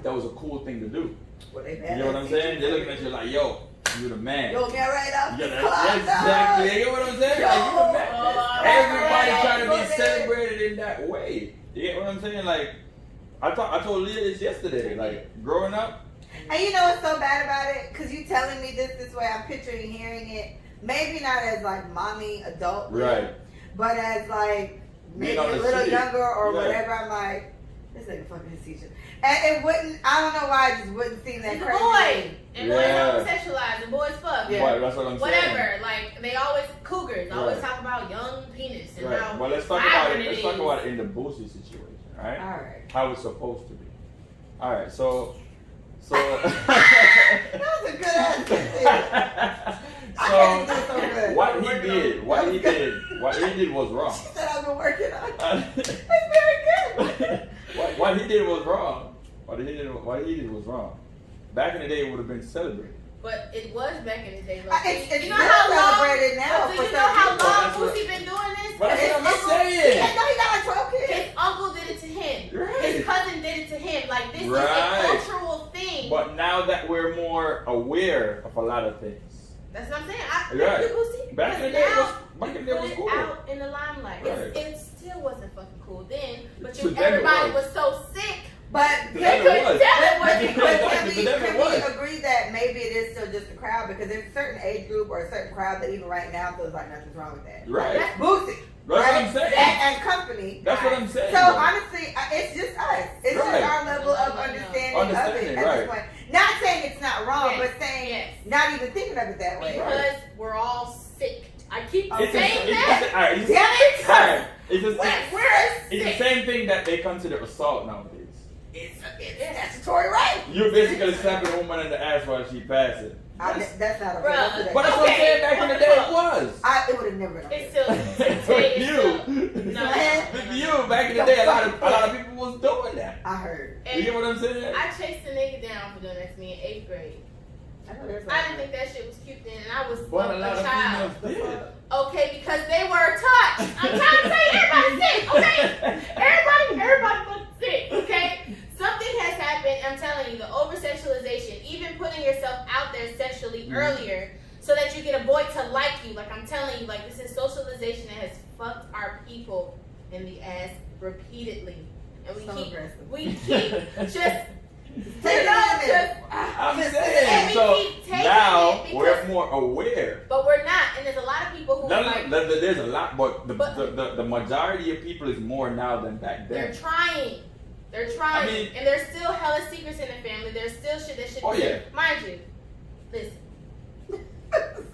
That was a cool thing to do. Well, they You know what I'm saying? They're looking at you like, yo, you the man. Yo, man, right up. Exactly. You know what I'm saying? Like, you the man. Everybody trying to be celebrated in that way. You get what I'm saying? Like, I told Leah this yesterday. Like, growing up. And you know what's so bad about it? Because you telling me this way, I'm picturing hearing it. Maybe not as like mommy adult, right? But as like maybe a little younger or whatever. I'm like, this nigga fucking his teacher. And it wouldn't. I don't know why. It just wouldn't seem that crazy. Boy, and boys homosexualized, and boys fuck. Yeah, right, that's what I'm saying. Whatever. Like they always cougars. Always talk about young penis and how. Well, let's talk about it. Let's talk about it in the Boosie situation, right? All right. How it's supposed to be. All right. So. That was a good answer. So what he did was wrong. She said I've been working on it. It's very good. What he did was wrong. What he did was wrong. Back in the day, it would have been celebrated. But it was back in the day. It's you know how long? Celebrated now. Do you know how long Boosie been doing this? But that's what I'm saying. He got like 12 kids. His uncle did it to him. Right. His cousin did it to him. Like this is a cultural thing. But now that we're more aware of a lot of things. That's what I'm saying. Boosie, back in the day, was cool. Out in the limelight. Right. It still wasn't fucking cool then. But So everybody was so sick. But they couldn't tell it was. Can we agree that maybe it is still just a crowd? Because there's a certain age group or a certain crowd that even right now feels like nothing's wrong with that. Right. That's Boosie. That's what I'm saying. And company. That's what I'm saying. So honestly, it's just us. It's just our level of understanding of it at this point. Not saying it's not wrong, but saying not even thinking of it that way. Because we're all sick. I keep saying that. It's the same thing that they consider assault nowadays. It's statutory right. You're basically slapping a woman in the ass while she passes. That's not a problem. But that's what I'm saying. Back in the day, it was. It would have never been. It's still you back in the day, a lot of people was doing that. I heard. You get what I'm saying? I chased a nigga down for doing that to me in 8th grade. I didn't think that shit was cute then, and I was a child. Okay, because they were touched. I'm trying to say everybody's sick, okay? Everybody was sick, okay? Something has happened, I'm telling you, the over-sexualization, even putting yourself out there sexually earlier so that you get a boy to like you. Like I'm telling you, like this is socialization that has fucked our people in the ass repeatedly. And we keep just I'm saying, so now we're more aware. But we're not, and there's a lot of people who there's a lot, but the majority of people is more now than back then. They're trying, and there's still hella secrets in the family. There's still shit that should be mind you. Listen.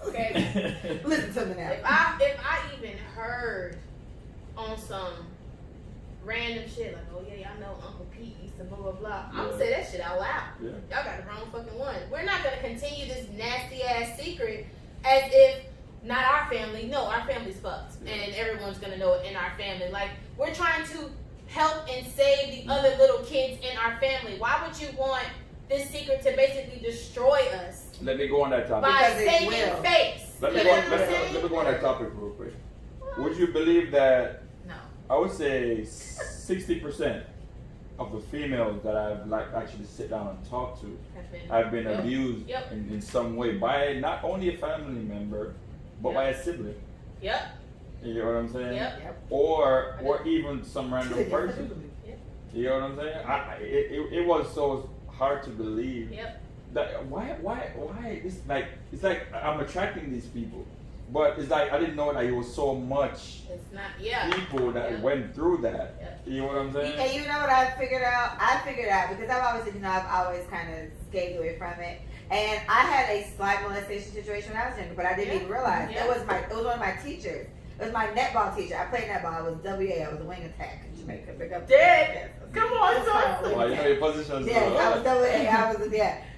Okay? Listen to me now. If I even heard on some random shit like, oh yeah, y'all know Uncle Pete used to blah blah blah. I'm gonna say that shit out loud. Yeah. Y'all got the wrong fucking one. We're not gonna continue this nasty ass secret as if not our family. No, our family's fucked, and everyone's gonna know it in our family. Like we're trying to help and save the other little kids in our family. Why would you want this secret to basically destroy us? Let me go on that topic. By saving face. Let me go on that topic real quick. Would you believe that? No. I would say 60% of the females that I've actually sit down and talk to have been abused in some way by not only a family member, but by a sibling. Yep. You know what I'm saying? Yep. Or even some random person. You know what I'm saying? It was so hard to believe. Yep. That why it's like I'm attracting these people, but it's like I didn't know that it was so much people that went through that. You know what I'm saying? And you know what I figured out? Because I've always kind of escaped away from it. And I had a slight molestation situation when I was younger, but I didn't even realize it was one of my teachers. It was my netball teacher. I played netball. I was WA. I was a wing attack in Jamaica. Big up. Come on, son. Well, you know your position. Yeah, I was WA. I was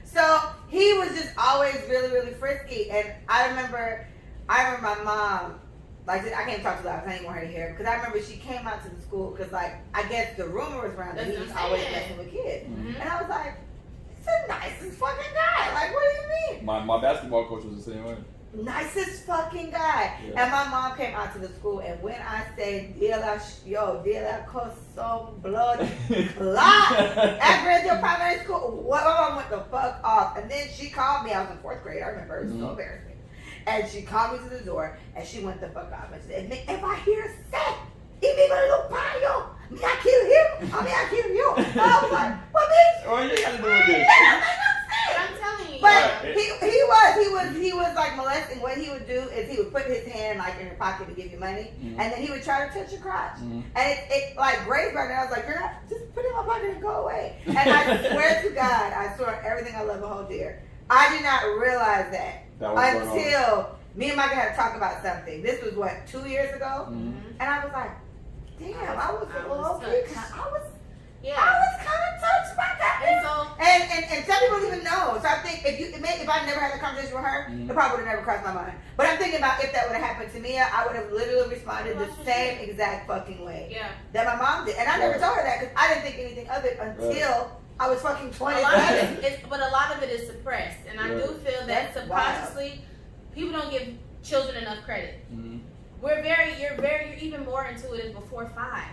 So he was just always really, really frisky. And I remember my mom, like, I can't talk too loud because I didn't want her to hear. Because I remember she came out to the school because, like, I guess the rumor was around that he was always messing with kids. Mm-hmm. And I was like, he's the nicest fucking guy. Like, what do you mean? My basketball coach was the same way. nicest fucking guy. Yeah. And my mom came out to the school, and when I say, Dila Coso blood clot at Grandville Primary School, my mom went the fuck off. And then she called me. I was in 4th grade. I remember. It was so embarrassing. And she called me to the door, and she went the fuck off. And she said, if I hear say, y mi lo payo, me I kill him, I kill you. I was like, what bitch? What you gotta do with this? But I'm telling you. But he was like molesting. What he would do is he would put his hand like in your pocket to give you money, and then he would try to touch your crotch. And it like grazed right now. I was like, you're not, just put it in my pocket and go away. And I swear to God, I swear everything I love and hold dear. I did not realize that until me and Micah had to talk about something. This was what, 2 years ago, and I was like, damn, I was a little bit. I was kind of touched by that. And some people don't even know. So I think if I never had a conversation with her, it probably would have never crossed my mind. But I'm thinking about if that would have happened to me, I would have literally responded the same exact fucking way that my mom did. And I never told her that because I didn't think anything of it until I was fucking 27. But a lot of it is suppressed. And I do feel that subconsciously, people don't give children enough credit. You're even more intuitive before 5.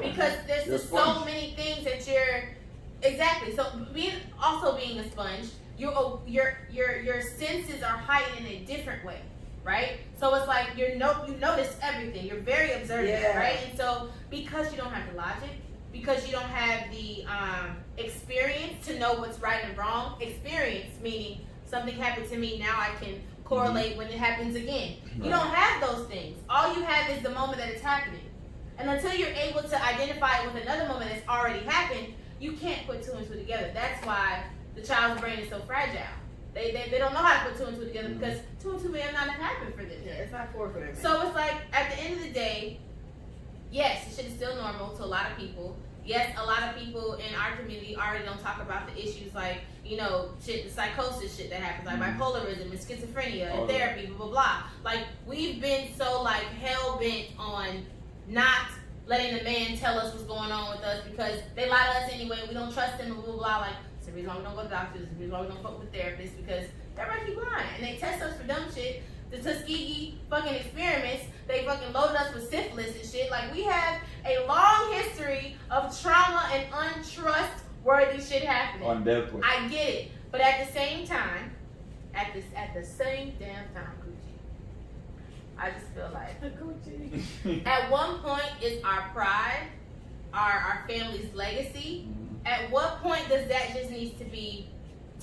Because there's just so many things that you're so being a sponge, your senses are heightened in a different way, right? So it's like you notice everything. You're very observant, right? And so because you don't have the logic, because you don't have the experience to know what's right and wrong, experience meaning something happened to me, now I can correlate when it happens again. You don't have those things. All you have is the moment that it's happening. And until you're able to identify it with another moment that's already happened, you can't put 2 and 2 together. That's why the child's brain is so fragile. They don't know how to put 2 and 2 together because 2 and 2 may not have happened for them. Yeah, it's not 4 for them. So it's like, at the end of the day, yes, this shit is still normal to a lot of people. Yes, a lot of people in our community already don't talk about the issues like, the psychosis shit that happens, like bipolarism and schizophrenia and therapy, blah, blah, blah. Like, we've been so, like, hell-bent on not letting the man tell us what's going on with us because they lie to us anyway. We don't trust them, blah, blah, blah. Like, it's the reason why we don't go to doctors. It's the reason why we don't fuck with therapists because everybody keep lying. And they test us for dumb shit. The Tuskegee fucking experiments, they fucking loaded us with syphilis and shit. Like, we have a long history of trauma and untrustworthy shit happening. On death with. I get it. But at the same time, at the same damn time, I just feel like at one point is our pride, our family's legacy. At what point does that just need to be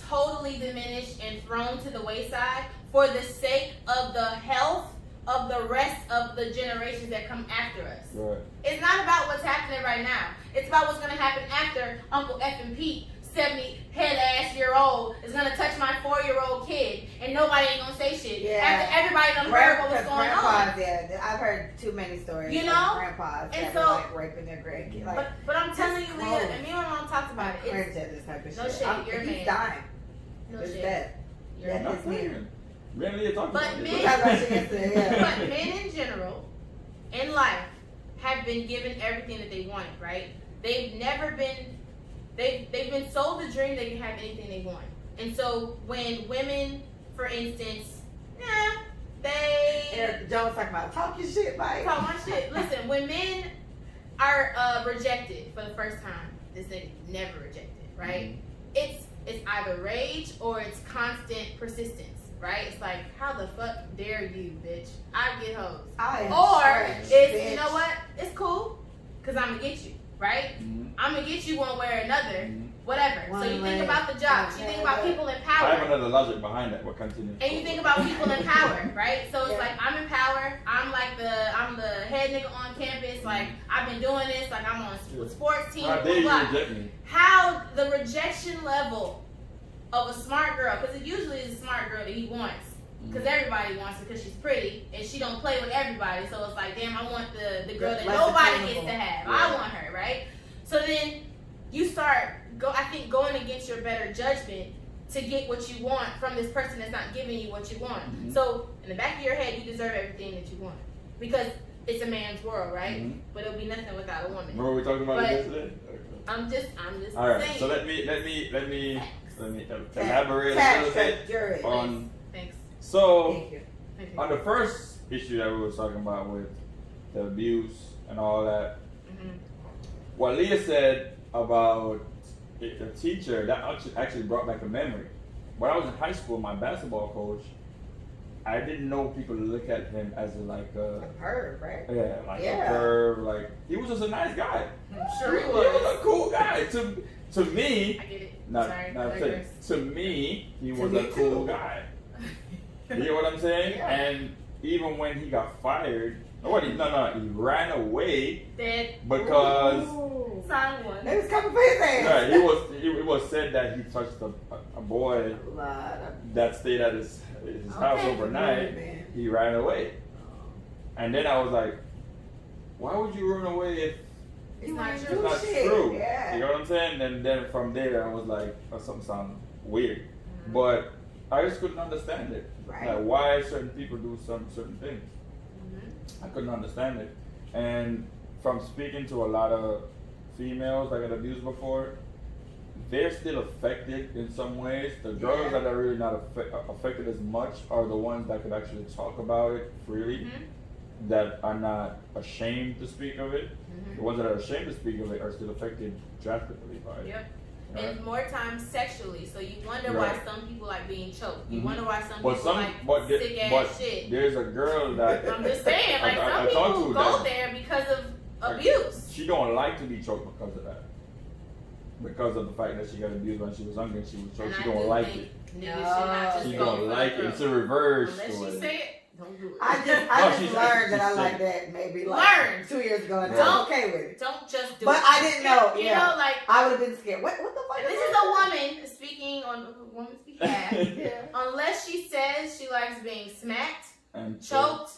totally diminished and thrown to the wayside for the sake of the health of the rest of the generations that come after us? Right. It's not about what's happening right now. It's about what's going to happen after Uncle F and Pete, 70-head-ass-year-old, is going to touch my 4-year-old kid, and nobody ain't going to say shit. Yeah. After everybody done heard what was going on. Yeah, I've heard too many stories. You know? Grandpas and that so, were like raping their grandkids. Like, but I'm telling you, Leah, and me and my mom talked about it. Cringe at this type of no shit. shit, you're a man. He's dying. No It's shit. death. You're a Not man. Really talking But about men, but men in general, in life, have been given everything that they wanted, right? They've never been, they've been sold the dream they can have anything they want. And so when women, for instance, Eric Jones talking about talking shit, Mike. Talk my shit. Listen, when men are rejected for the first time, this nigga never rejected, right? It's either rage or it's constant persistence. Right? It's like, how the fuck dare you, bitch? I get hoes. Or it's, you know what? It's cool, because I'm going to get you, right? I'm going to get you one way or another, whatever. So you think about the jobs. You think about people in power. I have another logic behind that, but continue. And you think about people in power, right? So it's like, I'm in power. I'm the head nigga on campus. Like, I've been doing this. Like, I'm on a sports team. How dare you reject me? How the rejection level of a smart girl, because it usually is a smart girl that he wants, because everybody wants her because she's pretty and she don't play with everybody. So it's like, damn, I want the girl that nobody gets to have. I want her, right? So then you start going against your better judgment to get what you want from this person that's not giving you what you want. So in the back of your head, you deserve everything that you want because it's a man's world, right? But it'll be nothing without a woman. Remember we talking about it yesterday? I'm just all right, saying. so let me elaborate a little bit on So, Thank you. on the first issue that we were talking about with the abuse and all that, what Leah said about the teacher, that actually brought back a memory. When I was in high school, my basketball coach, I didn't know people look at him as a perv, right? Yeah, like a perv. Like, he was just a nice guy. I'm sure he He was. was a cool guy. To me, I get it. not Sorry. to me, he was me a cool too. guy. You know what I'm saying? Yeah. And even when he got fired, he ran away Dead. because Sign one. They was coming for his ass. right, it was said that he touched a boy that stayed at his house overnight. Man. He ran away, and then I was like, why would you run away if It's not wanted to true. do it's not shit. true? Yeah. You know what I'm saying? And then from there, I was like, oh, something sounds weird, but I just couldn't understand it. Right. Like, why certain people do certain things. I couldn't understand it. And from speaking to a lot of females that got abused before, they're still affected in some ways. The girls that are really not affected as much are the ones that could actually talk about it freely, that are not ashamed to speak of it. The ones that are ashamed to speak of it are still affected drastically by it. Yep. Right? And more times sexually, so you wonder why some people like being choked. You wonder why some But people like sick ass shit. There's a girl that I'm just saying, like I some talked people to go that. there because of abuse. She don't like to be choked because of that. Because of the fact that she got abused when she was younger and she was choked. And She I don't do like think it. Niggas should not just She go don't for like the it. It's a girl. reverse Unless story. she say it, don't do it. I just she's learned that I saying- like that maybe like 2 years ago, and Right. I'm okay with it. Don't just do But it. I didn't know. You Yeah. know, like I would have been scared. What the fuck? this is a woman speaking on a woman's behalf. Unless she says she likes being smacked, And choked,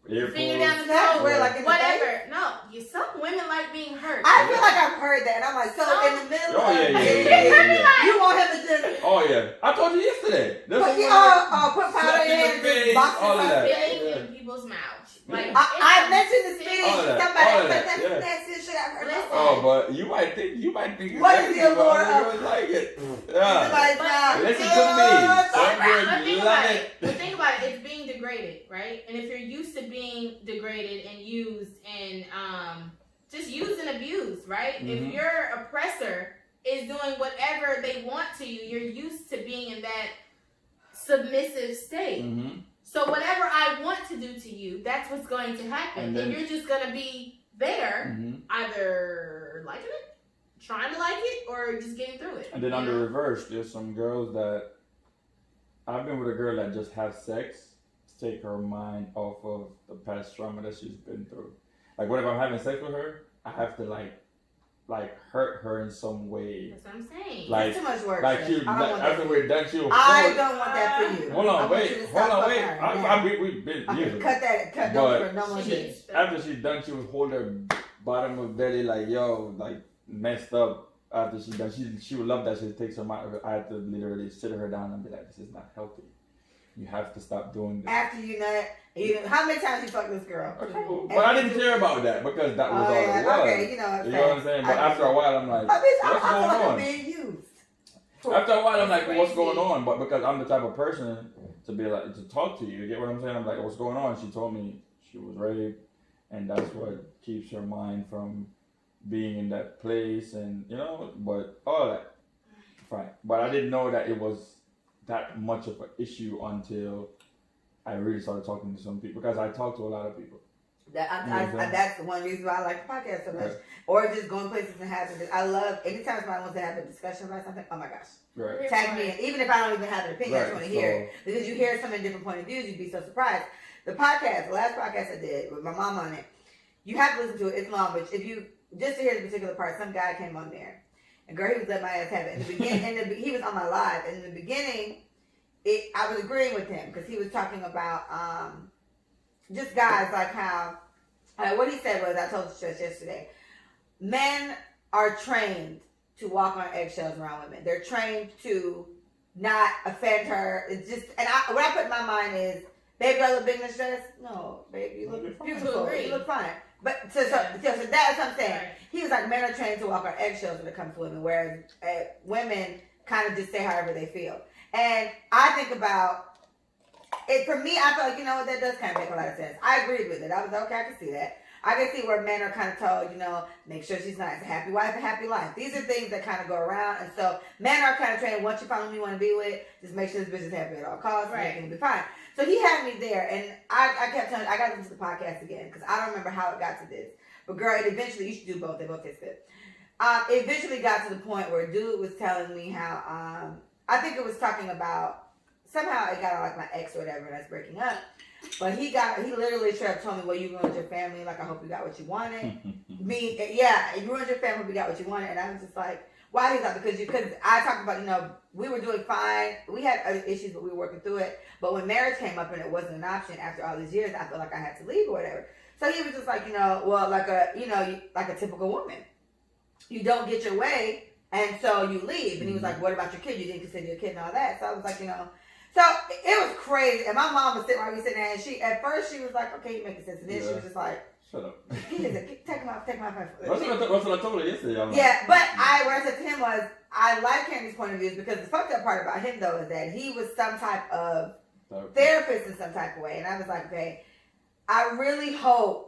earphones. finger down the Smack throat, where, like, in the whatever. No, some women like being hurt. I feel like I've heard that, and I'm like, so in the middle Oh, of yeah, yeah, it, yeah. you want him to just Oh yeah, I told you yesterday. There's put, a woman put powder slap in in the and face, just box all of it that. up. Spitting Yeah. in people's mouths. Like I mentioned the spitting All to of that, somebody, all of but that, that's shit I've heard. Listen. Oh, but you might think What is the allure everybody of- like it. Yeah. Somebody's mouth. Listen to me. Some But girls think love about it. it. But think about it. It's being degraded, right? And if you're used to being degraded and used and just used and abused, right? If your oppressor is doing whatever they want to you, you're used to being in that submissive state. So whatever I want to do to you, that's what's going to happen. And then- you're just going to be there, either liking it, trying to like it, or just getting through it. And then on the reverse, there's some girls that I've been with a girl that just has sex to take her mind off of the past trauma that she's been through. Like, what if I'm having sex with her? I have to like hurt her in some way. That's what I'm saying. Like, It's too much work. like Chef. she, I don't want after that. we're done, she'll. I don't want that for you. Hold I on, want you wait, to hold stop on, fucking wait. her now. We've been Okay, years. cut that. But Don't no more She shit. needs- After she's done, she would hold her bottom of belly like, yo, like messed up. After she's done, she would love that. She takes her mind. I have to literally sit her down and be like, this is not healthy. You have to stop doing this. After you nut, how many times you fucked this girl? But I didn't care about that because that was all it was. Okay, you know what I'm saying? But after a while, I'm like, I what's feel like going I'm on? being used. After a while, I'm like, what's Crazy. going on? But because I'm the type of person to be like, to talk to you, you get what I'm saying? I'm like, what's going on? She told me she was raped, and that's what keeps her mind from being in that place, and but all that, fine. But I didn't know that it was that much of an issue until I really started talking to some people, because I talk to a lot of people. That's the one reason why I like the podcast so much. Right. Or just going places and having this. I love anytime somebody wants to have a discussion about something. Oh my gosh, Right. tag me in. Even if I don't even have an opinion, I just want to hear it. So, Because you hear so many different point of views, you'd be so surprised. The last podcast I did with my mom on it, you have to listen to it. It's long, but if you just to hear the particular part, some guy came on there, and girl, he was letting my ass have it. In the beginning, he was on my live, and in the beginning, I was agreeing with him because he was talking about just guys like how what he said was, I told you just yesterday, men are trained to walk on eggshells around women. They're trained to not offend her. It's just, and what I put in my mind is, baby, I look big in this dress? No, baby, you look beautiful. You look fine. But so that's what I'm saying. Right. He was like, men are trained to walk on eggshells when it comes to women, whereas women kind of just say however they feel. And I think about, for me, I feel like, you know what, that does kind of make a lot of sense. I agreed with it. I was like, okay, I can see that. I can see where men are kind of told, you know, make sure she's nice, a happy wife, a happy life. These are things that kind of go around. And so men are kind of trained, once you find who you want to be with, just make sure this bitch is happy at all costs, and everything will be fine. So he had me there, and I kept telling, I got to listen to the podcast again, because I don't remember how it got to this. But girl, it eventually, you should do both, they both taste good. It eventually got to the point where dude was telling me how, I think it was talking about, somehow it got on like my ex or whatever, and that's breaking up. But he literally straight up told me, well, you ruined your family. Like, I hope you got what you wanted. You ruined your family, we got what you wanted. And I was just like, why is that? Because I talked about, you know, we were doing fine. We had other issues, but we were working through it. But when marriage came up and it wasn't an option after all these years, I felt like I had to leave or whatever. So he was just like, you know, well, like a typical woman. You don't get your way, and so you leave. And he was like, what about your kid? You didn't consider your kid and all that. So I was like, you know. So it was crazy. And my mom was sitting right there, and at first she was like, okay, you making sense. And then she was just like, shut up. Take him off. That's what I told her yesterday. But what I said to him was, I like hearing these point of views, because the fucked up part about him, though, is that he was some type of therapist in some type of way. And I was like, okay, I really hope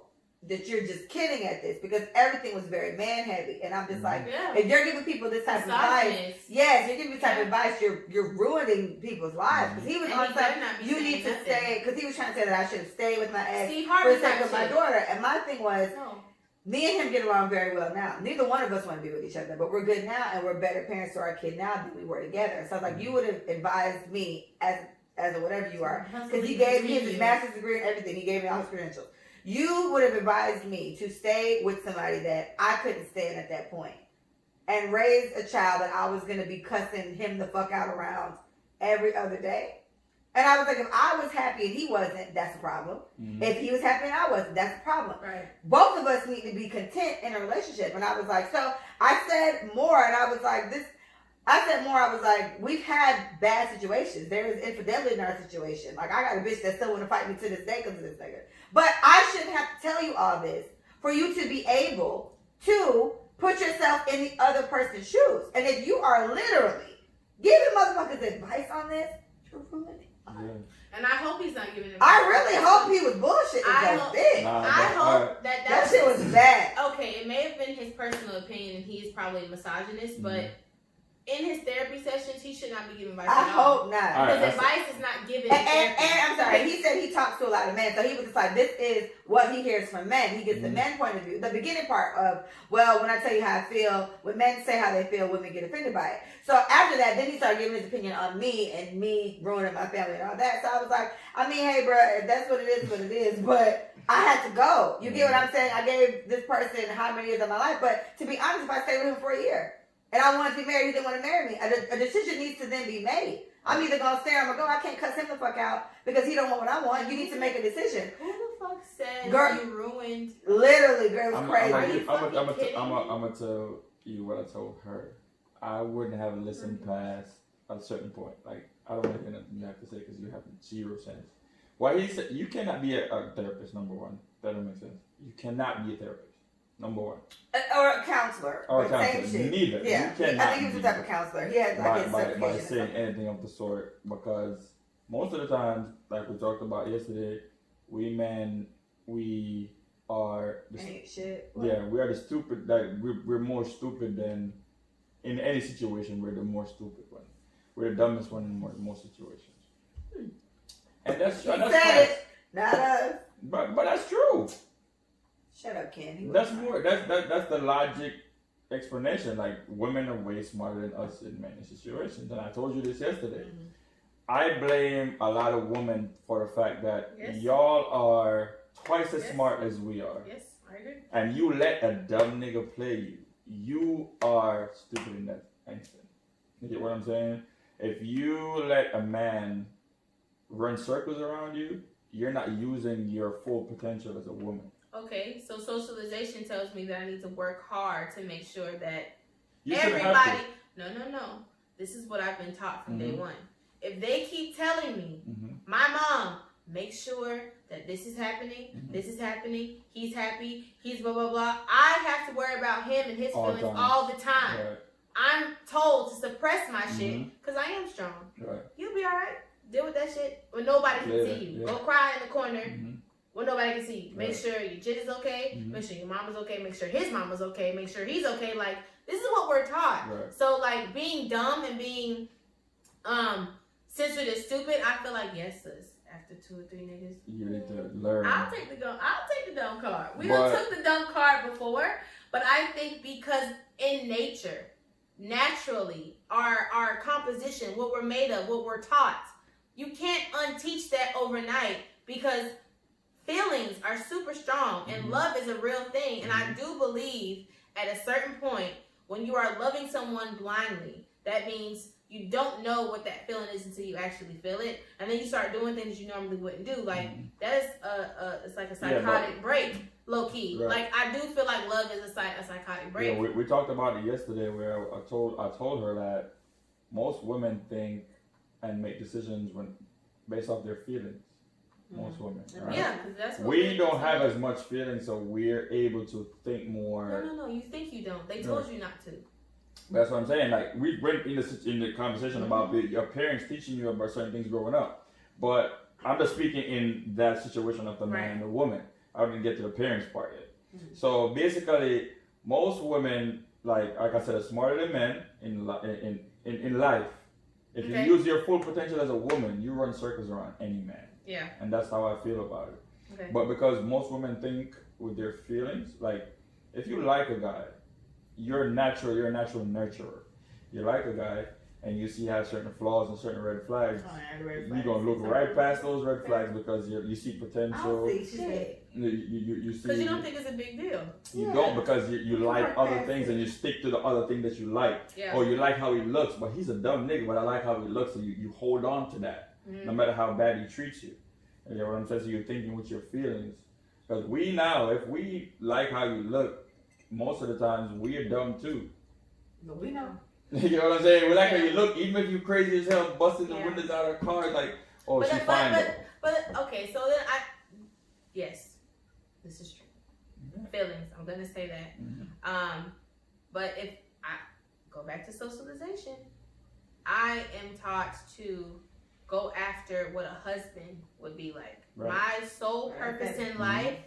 that you're just kidding at this, because everything was very man heavy, and I'm just like, if you're giving people this type of advice, you're giving this type of advice, you're ruining people's lives. Because he was on like, you need to stay, because he was trying to say that I should stay with my ex for the sake of my daughter, and my thing was, me and him get along very well now. Neither one of us want to be with each other, but we're good now, and we're better parents to our kid now than we were together. So I was like, you would have advised me as a whatever you are, because he gave me his master's degree and everything. He gave me all his credentials. You would have advised me to stay with somebody that I couldn't stand at that point, and raise a child that I was going to be cussing him the fuck out around every other day. And I was like, if I was happy and he wasn't, that's a problem. Mm-hmm. If he was happy and I wasn't, that's a problem. Right. Both of us need to be content in a relationship. And I was like, so I said more, and I was like, we've had bad situations. There is infidelity in our situation. Like, I got a bitch that still want to fight me to this day because of this nigga. But I shouldn't have to tell you all this for you to be able to put yourself in the other person's shoes. And if you are literally giving motherfuckers advice on this, you're ruining it. And I hope he's not giving advice. I really hope he was bullshitting I hope that shit was bad. Okay, it may have been his personal opinion, and he's probably a misogynist, but in his therapy sessions, he should not be giving advice I hope not. Because advice is not given. And I'm sorry, he said he talks to a lot of men, so he was just like, this is what he hears from men. He gets the men point of view. The beginning part of, well, when I tell you how I feel, when men say how they feel, women get offended by it. So after that, then he started giving his opinion on me and me ruining my family and all that. So I was like, I mean, hey, bro, if that's what it is, but I had to go. You get what I'm saying? I gave this person how many years of my life, but to be honest, if I stayed with him for a year, and I wanted to be married, he didn't want to marry me, a decision needs to then be made. I'm either going to stay or I'm going to go. I can't cuss him the fuck out because he don't want what I want. You need to make a decision. Who the fuck said girl, you ruined? Literally, girl, it was crazy. I'm going to tell you what I told her. I wouldn't have listened past a certain point. Like, I don't have anything you have to say because you have 0 sense. Why he said, you cannot be a therapist, number one. That doesn't make sense. You cannot be a therapist. Number one. Or a counselor. Or a counselor. Same shit. Neither. Yeah. I think he was the type of counselor. He had like his certification. By saying anything of the sort, because most of the times, like we talked about yesterday, we men, we are shit. Yeah, we are the stupid. Like we're more stupid than in any situation. We're the more stupid one. We're the dumbest one in most situations. And that's said it, not us. But that's true. Shut up, Ken. That's the logic explanation. Like, women are way smarter than us in many situations, and I told you this yesterday. Mm-hmm. I blame a lot of women for the fact that y'all are twice as smart as we are. Yes, I agree. And you let a dumb nigga play you. You are stupid in that instant. You get what I'm saying? If you let a man run circles around you, you're not using your full potential as a woman. Okay, so socialization tells me that I need to work hard to make sure that you everybody... No. This is what I've been taught from day one. If they keep telling me, my mom, make sure that this is happening, he's happy, he's blah, blah, blah. I have to worry about him and his feelings all the time. Right. I'm told to suppress my shit because I am strong. Right. You'll be all right. Deal with that shit when nobody can Yeah, see you. yeah. Go cry in the corner Mm-hmm. when nobody can see you. Make Right. sure your jit is okay. Mhm. Make sure your mama's okay. Make sure his mama's okay. Make sure he's okay. Like, this is what we're taught. Right. So, like, being dumb and being censored is stupid. I feel like, yes, sis. After 2 or 3 niggas, You need to learn. I'll take the dumb card. We But- done took the dumb card before, but I think because in nature, naturally, our composition, what we're made of, what we're taught, you can't unteach that overnight because feelings are super strong and Mhm. love is a real thing. And I Mhm. do believe at a certain point, when you are loving someone blindly, that means you don't know what that feeling is until you actually feel it, and then you start doing things you normally wouldn't do. Like that is it's like a psychotic break, low key. Right. Like I do feel like love is a psychotic break. Yeah, we talked about it yesterday where I told her that most women think and make decisions based off their feelings. Most women, right? Yeah, because that's what We don't have as much feelings, so we're able to think more. No. You think you don't? They told you not to. That's what I'm saying. Like we went in the conversation about your parents teaching you about certain things growing up, but I'm just speaking in that situation of the man and the woman. I didn't get to the parents part yet. Mm-hmm. So basically, most women, like I said, are smarter than men in life. If you use your full potential as a woman, you run circles around any man. Yeah. And that's how I feel about it. Okay. But because most women think with their feelings, like if you like a guy, you're a natural nurturer. You like a guy and you see he has certain flaws and certain red flags, you're gonna look right past those red flags because you see potential. I see shit. You see. Because you don't think it's a big deal. You don't because you like other things and you stick to the other thing that you like. Yeah. Or you like how he looks, but he's a dumb nigga, but I like how he looks, so you hold on to that. Mm-hmm. No matter how bad he treats you. You know what I'm saying? So you're thinking with your feelings. Because we now, if we like how you look, most of the times we're dumb too. But we know. You know what I'm saying? We like how you look, even if you crazy as hell, busting the windows out of cars, like, oh, she's fine. But okay, so then yes, this is true. Mm-hmm. Feelings, I'm gonna say that. Mm-hmm. But if I go back to socialization, I am taught to go after what a husband would be like. Right. My sole purpose in life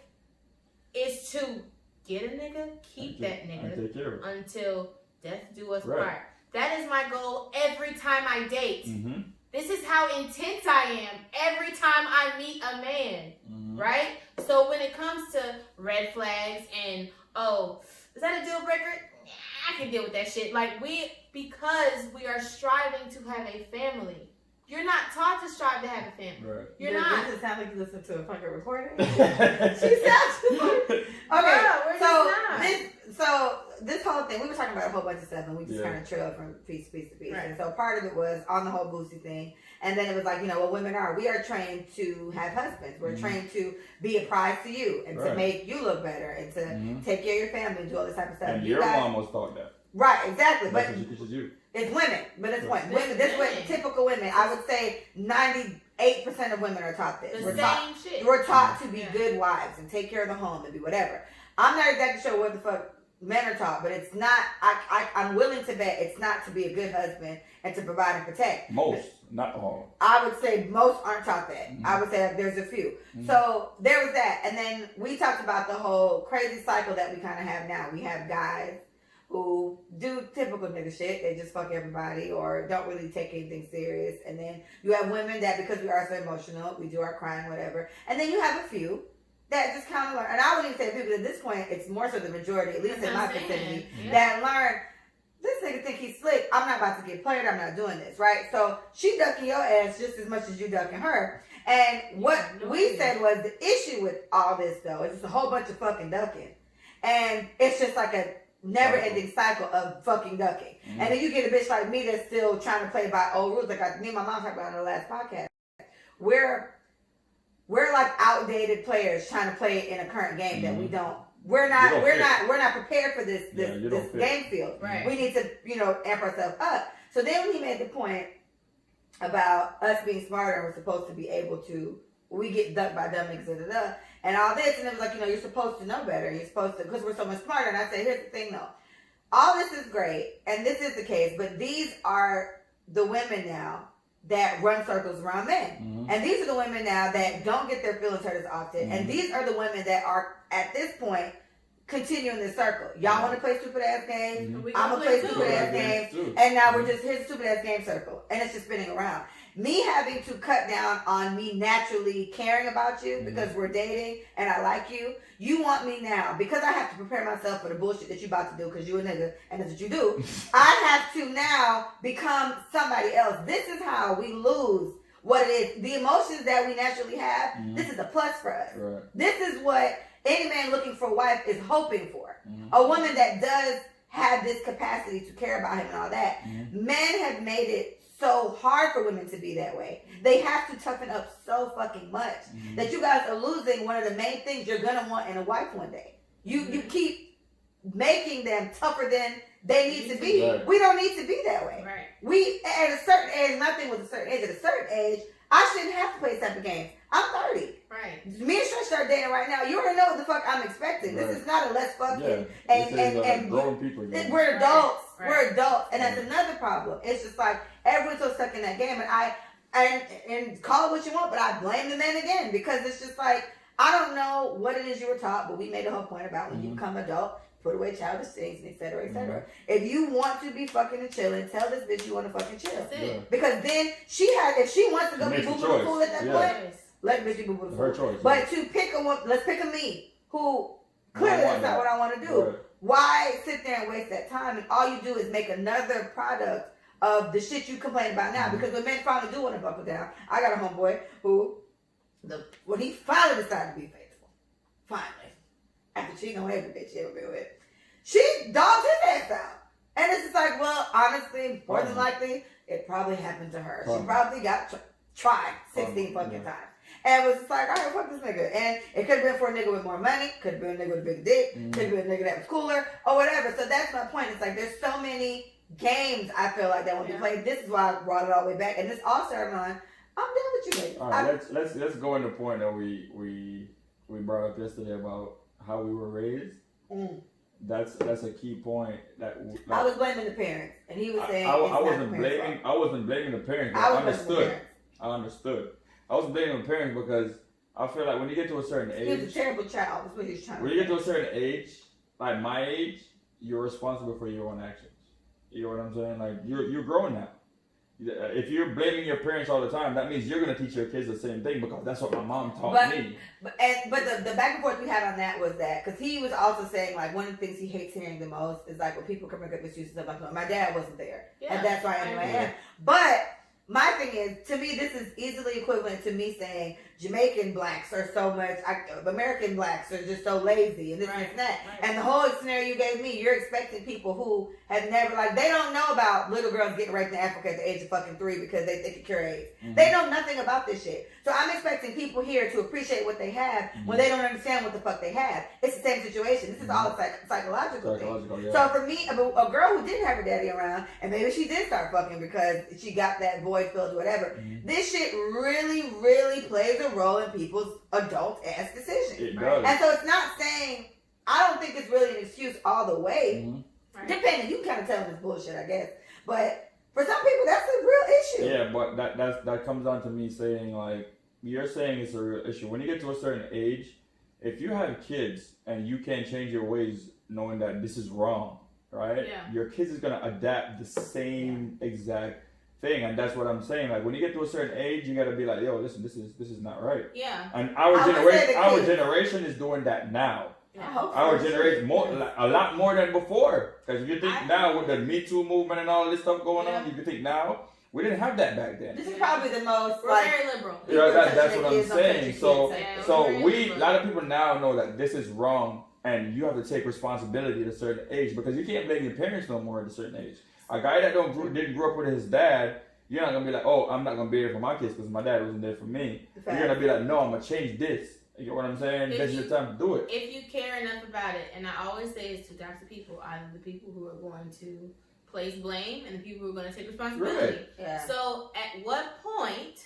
is to get a nigga, keep that nigga until death do us part. That is my goal every time I date. Mm-hmm. This is how intense I am every time I meet a man, right? So when it comes to red flags and, oh, is that a deal breaker? I can deal with that shit. Like because we are striving to have a family. You're not taught to strive to have a family. Right. You're not. Does it sound like you listen to a fucking recording? She sounds okay. Girl, so this whole thing, we were talking about a whole bunch of stuff, and we just kind of trailed from piece to piece to piece. Right. And so part of it was on the whole Boosie thing, and then it was like, what women are. We are trained to have husbands. We're trained to be a prize to you and to make you look better and to take care of your family and do all this type of stuff. And your mom was taught that. Right, exactly. That's but what she teaches you. It's women, but it's women. This is what typical women. I would say 98% of women are taught this. We're taught to be good wives and take care of the home and be whatever. I'm not exactly sure what the fuck men are taught, but it's not. I'm willing to bet it's not to be a good husband and to provide and protect. Most, not all. I would say most aren't taught that. I would say that there's a few. So there was that, and then we talked about the whole crazy cycle that we kind of have now. We have guys who do typical nigga shit. They just fuck everybody or don't really take anything serious. And then you have women that, because we are so emotional, we do our crying, whatever. And then you have a few that just kind of learn. And I wouldn't even say people at this point, it's more so the majority, at least in my vicinity, that learn, this nigga think he's slick. I'm not about to get played. I'm not doing this, right? So she ducking your ass just as much as you ducking her. And what we said was the issue with all this, though, is just a whole bunch of fucking ducking. And it's just like a never-ending cycle of fucking ducking. And then you get a bitch like me that's still trying to play by old rules, like me and my mom talked about in the last podcast. We're like outdated players trying to play in a current game that we don't. We're not prepared for this game field. Right. We need to amp ourselves up. So then when he made the point about us being smarter and we're supposed to be able to, we get ducked by dumb niggas, and all this, and it was like, you're supposed to know better. You're supposed to, because we're so much smarter. And I say, here's the thing though. All this is great, and this is the case, but these are the women now that run circles around men. And these are the women now that don't get their feelings hurt as often. And these are the women that are, at this point, continuing this circle. Y'all want to play stupid ass games? I'm going to play stupid ass games. And now we're just, here's a stupid ass game circle. And it's just spinning around. Me having to cut down on me naturally caring about you because we're dating and I like you. You want me now because I have to prepare myself for the bullshit that you about to do because you a nigga and that's what you do. I have to now become somebody else. This is how we lose what it is. The emotions that we naturally have, this is a plus for us. Right. This is what any man looking for a wife is hoping for. A woman that does have this capacity to care about him and all that. Men have made it so hard for women to be that way. They have to toughen up so fucking much that you guys are losing one of the main things you're gonna want in a wife one day. You keep making them tougher than they need to be. Right. We don't need to be that way. Right. We at a certain age, nothing with a certain age. At a certain age, I shouldn't have to play this type of games. I'm 30. Right. Me and Stretch start dating right now. You already know what the fuck I'm expecting. Right. This is not a let's fucking and grown people. we're adults. Right. We're adults, and that's another problem. It's just like everyone's so stuck in that game, and call it what you want, but I blame the men again because it's just like I don't know what it is you were taught, but we made a whole point about when you become adult, put away childish things, and et cetera, et cetera. If you want to be fucking and chilling, tell this bitch you want to fucking chill. That's it. Because then if she wants to go be boo boo fool at that point, let the bitch be boo boo fool. Her choice. But to pick a one, let's pick a me who clearly that's not what I want to do. Right. Why sit there and waste that time? And all you do is make another product of the shit you complain about now. Because when men finally do want to buckle down, I got a homeboy who, when he finally decided to be faithful, finally, after cheating on every bitch he ever been with, she dogged his ass out. And it's just like, well, honestly, more than likely, it probably happened to her. She probably got tried 16 fucking times. And it was just like, all right, fuck this nigga. And it could have been for a nigga with more money, could have been a nigga with a big dick, could have been a nigga that was cooler, or whatever. So that's my point. It's like there's so many games I feel like that want to be played. This is why I brought it all the way back. And this all started on, I'm done with you niggas. All right, let's go into the point that we brought up yesterday about how we were raised. That's a key point. I was blaming the parents, and he was saying I wasn't blaming the parents. But I understood. I was blaming the parents because I feel like when you get to a certain age, he was a terrible child. That's what he was trying to say. When you get to a certain age, like my age, you're responsible for your own actions. You know what I'm saying? Like you're grown now. If you're blaming your parents all the time, that means you're gonna teach your kids the same thing because that's what my mom taught me. But the back and forth we had on that was that because he was also saying like one of the things he hates hearing the most is like when people come up with excuses about my dad wasn't there, and that's why I am who I am. But my thing is, to me, this is easily equivalent to me saying Jamaican blacks are so much, American blacks are just so lazy and this and that. And the whole scenario you gave me, you're expecting people who have never, like, they don't know about little girls getting raped in Africa at the age of fucking 3 because they think it cure AIDS. They know nothing about this shit. So I'm expecting people here to appreciate what they have when they don't understand what the fuck they have. It's the same situation. This is all a psychological thing. Yeah. So for me, a girl who didn't have her daddy around, and maybe she did start fucking because she got that void filled or whatever, this shit really, really plays a role in people's adult-ass decisions. It does. And so it's not saying, I don't think it's really an excuse all the way. Depending, you can kind of tell them it's bullshit, I guess. But for some people, that's a real issue. Yeah, but that comes down to me saying, like, you're saying it's a real issue. When you get to a certain age, if you have kids and you can't change your ways knowing that this is wrong, right? Yeah. Your kids is going to adapt the same exact thing, and that's what I'm saying. Like when you get to a certain age, you got to be like, yo, listen, this is not right. Yeah. And our generation is doing that now. Yeah. Our generation a lot more than before. Because if you think now with the Me Too movement and all this stuff going on, you think now we didn't have that back then. This is probably the most very liberal. Yeah, that's what I'm saying. So a lot of people now know that this is wrong, and you have to take responsibility at a certain age because you can't blame your parents no more at a certain age. A guy that didn't grow up with his dad, you're not gonna be like, oh, I'm not gonna be there for my kids because my dad wasn't there for me. You're gonna be like, no, I'm gonna change this. You get what I'm saying? This is your time to do it. If you care enough about it, and I always say it's two types of people: either the people who are going to place blame and the people who are going to take responsibility. Right. Yeah. So, at what point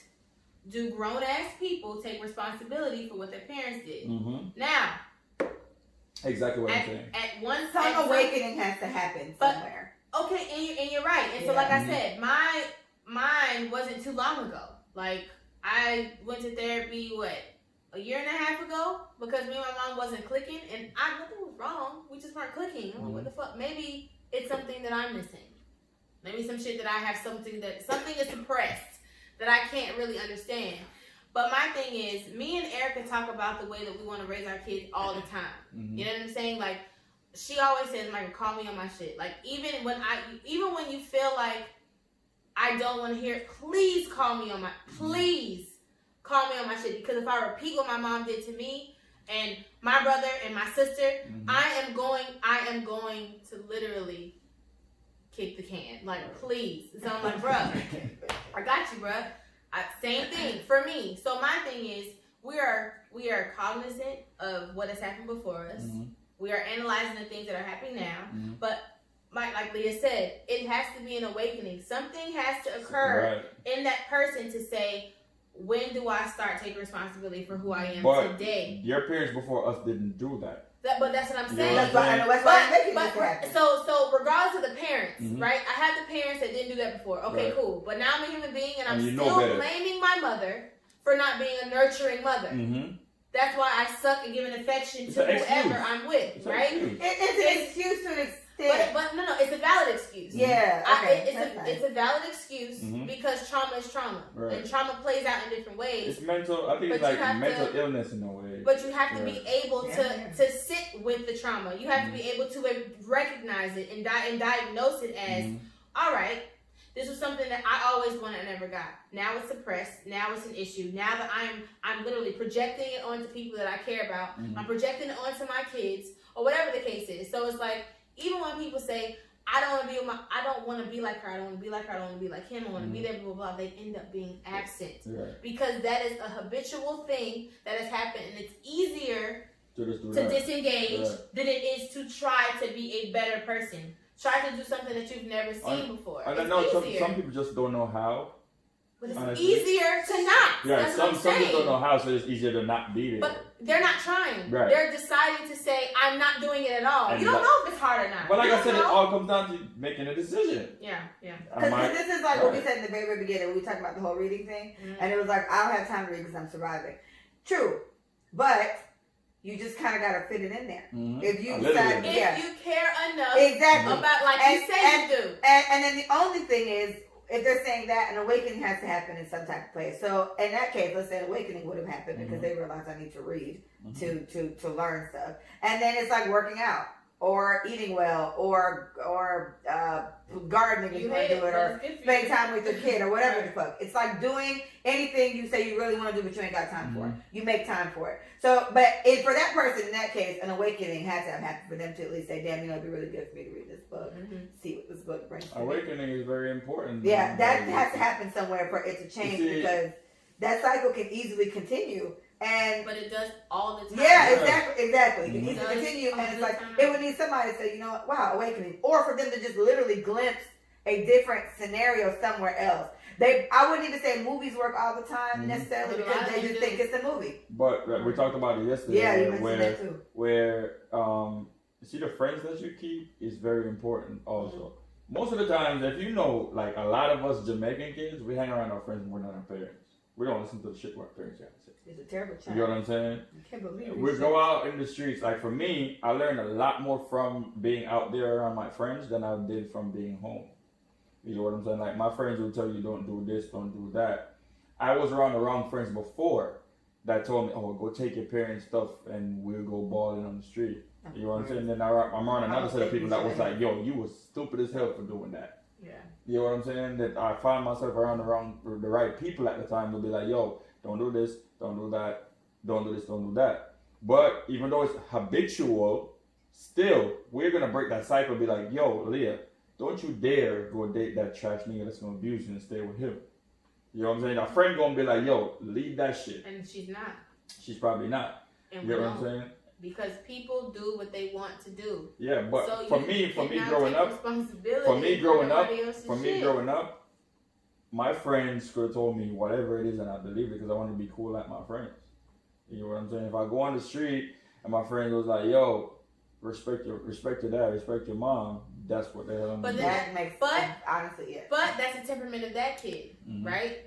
do grown ass people take responsibility for what their parents did? Now. Exactly what I'm saying. At one some awakening has to happen somewhere. Okay, and you're right. And so, like I said, my mine wasn't too long ago. Like, I went to therapy, a year and a half ago? Because me and my mom wasn't clicking, and nothing was wrong. We just weren't clicking. I'm like, what the fuck? Maybe it's something that I'm missing. Maybe some shit that I have something is suppressed that I can't really understand. But my thing is, me and Erica talk about the way that we want to raise our kids all the time. You know what I'm saying? Like, she always says, Michael, call me on my shit. Like, even when you feel like I don't want to hear it, please call me on my shit. Because if I repeat what my mom did to me and my brother and my sister, I am going to literally kick the can. Like, please. So I'm like, bruh, I got you, bruh. Same thing for me. So my thing is, we are cognizant of what has happened before us. We are analyzing the things that are happening now. But like Leah said, it has to be an awakening. Something has to occur in that person to say, when do I start taking responsibility for who I am today? Your parents before us didn't do that. But that's what I'm saying. That's why I'm making this happen. So regardless of the parents, right? I have the parents that didn't do that before. Okay, cool. But now I'm a human being, and I'm still blaming my mother for not being a nurturing mother. That's why I suck at giving affection to whoever I'm with, right? It's an excuse to an extent. But no, it's a valid excuse. Yeah, okay, it's a valid excuse because trauma is trauma, and trauma plays out in different ways. It's mental. I think it's like mental illness in a way. But you have to be able to sit with the trauma. You have to be able to recognize it and diagnose it as, all right, this was something that I always wanted and never got. Now it's suppressed. Now it's an issue. Now that I'm literally projecting it onto people that I care about. I'm projecting it onto my kids or whatever the case is. So it's like, even when people say, I don't want to be like her, I don't want to be like her, I don't want to be like him, I want to be there, blah, blah, blah, they end up being absent. Because that is a habitual thing that has happened, and it's easier to disengage than it is to try to be a better person. Try to do something that you've never seen before. I know some people just don't know how. But it's easier to not. Yeah, some people don't know how, so it's easier to not be there. But they're not trying. Right. They're deciding to say, I'm not doing it at all. You don't know if it's hard or not. But like I said, it all comes down to making a decision. Yeah. Because this is like what we said in the very, very beginning when we talked about the whole reading thing. And it was like, I don't have time to read because I'm surviving. True. But you just kind of got to fit it in there. If you decide, if you care enough about, like you say you do. And then the only thing is, if they're saying that, an awakening has to happen in some type of place. So in that case, let's say an awakening would have happened because they realized I need to read to learn stuff. And then it's like working out or eating well or gardening if you want to do it, or spending time with your kid or whatever the fuck. It's like doing anything you say you really want to do but you ain't got time for. You make time for it. So, but for that person in that case, an awakening had to have happened for them to at least say, damn, it'd be really good for me to read this book, see what this book brings. Awakening is very important. Yeah, that has to happen somewhere for it to change because that cycle can easily continue. But it does all the time. Yeah, exactly. It needs to continue, and it's like it would need somebody to say, you know what, wow, awakening, or for them to just literally glimpse a different scenario somewhere else. I wouldn't even say movies work all the time necessarily because they just think it's a movie. But we talked about it yesterday. Yeah, you mentioned that too. Where you see the friends that you keep is very important also. Most of the times, if you know, like a lot of us Jamaican kids, we hang around our friends more than our parents. We don't listen to the shit what our parents have to say. It's a terrible child. You know what I'm saying? I can't believe it. We go out in the streets. Like for me, I learned a lot more from being out there around my friends than I did from being home. You know what I'm saying? Like my friends will tell you don't do this, don't do that. I was around the wrong friends before that told me, oh, go take your parents' stuff and we'll go balling on the street. You know what I'm saying? Then I'm around another set of people that was like, yo, you was stupid as hell for doing that. Yeah. You know what I'm saying? That I find myself around the right people at the time to be like, yo, don't do this, don't do that, don't do this, don't do that. But even though it's habitual, still, we're going to break that cycle and be like, yo, Leah, don't you dare go date that trash nigga that's going to abuse you and stay with him. You know what I'm saying? A friend going to be like, yo, leave that shit. And she's not. She's probably not. And you know what I'm saying? Because people do what they want to do. Yeah, but so for me growing up, my friends could have told me whatever it is and I believe it because I want to be cool like my friends. You know what I'm saying? If I go on the street and my friend was like, yo, respect your dad, respect your mom. That's what they're. But that makes honestly, yeah. But that's the temperament of that kid, right?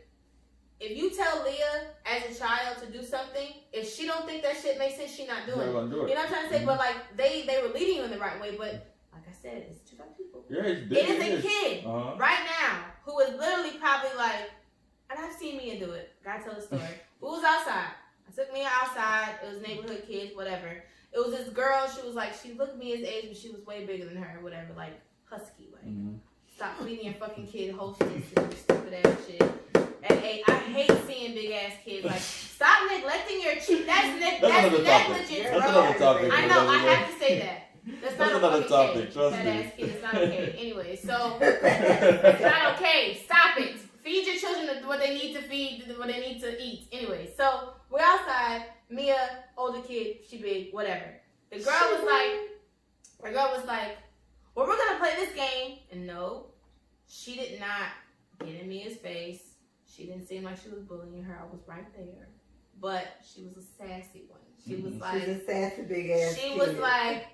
If you tell Leah as a child to do something, if she don't think that shit makes sense, she not doing it. You know what I'm trying to say? But like they were leading you in the right way. But like I said, it's two young people. Yeah, it is a kid right now who is literally probably like, and I've seen Mia do it. Gotta tell the story. We was outside. I took Mia outside. It was neighborhood kids, whatever. It was this girl. She was like, she looked Mia's age, but she was way bigger than her, whatever. Like husky, like stop feeding your fucking kid hostess and stupid ass shit. At 8, I hate seeing big ass kids. Like, stop neglecting your child. That's negligence, bro. Another topic. I know. I have to say that. That's not another topic. Trust me. That ass kid. It's not okay. Anyway, so it's not okay. Stop it. Feed your children what they need to feed, what they need to eat. Anyway, so we're outside. Mia, older kid, she big, whatever. The girl was like, well, we're gonna play this game. And no, she did not get in Mia's face. She didn't seem like she was bullying her. I was right there. But she was a sassy one. She was like... She's a sassy big ass She was like,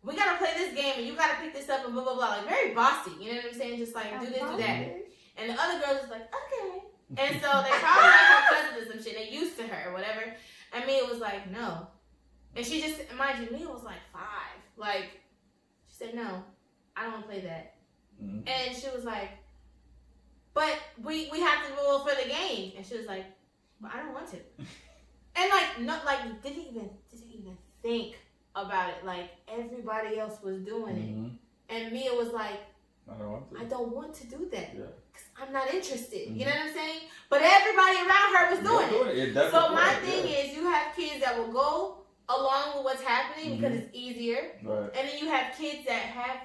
we gotta play this game and you gotta pick this up and blah, blah, blah. Like, very bossy. You know what I'm saying? Just like, do this, do that. And the other girl was like, okay. And so they probably like her cousin or some shit. They used to her or whatever. And Mia was like, no. And she just... Mind you, Mia was like 5. Like, she said, no, I don't want to play that. And she was like... But we have to roll for the game. And she was like, but I don't want to. And like, no, like didn't even think about it. Like everybody else was doing it. And Mia was like, I don't want to do that. Yeah. Cause I'm not interested. You know what I'm saying? But everybody around her was doing it. So my thing is you have kids that will go along with what's happening because it's easier. Right. And then you have kids that have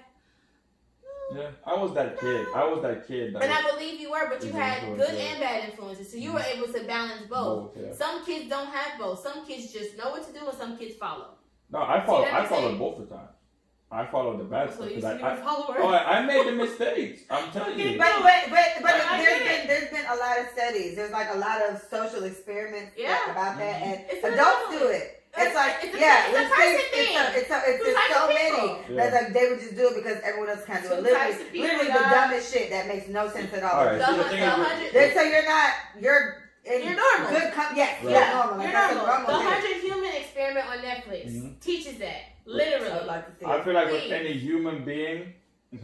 yeah, I was that kid. And I believe you were, but you had good and bad influences. So you were able to balance both. Yeah. Some kids don't have both. Some kids just know what to do and some kids follow. No, I followed both the time. I followed the bad stuff. I made the mistakes. I'm telling you. But there's been a lot of studies. There's like a lot of social experiments about that, and adults do it. It's like, it's so many. That's like they would just do it because everyone else can do it. Literally the dumbest shit that makes no sense at all. All right, so you're normal. Good you're normal. You're normal. The 100 Human Experiment on Netflix teaches that. Literally. I feel like with any human being, we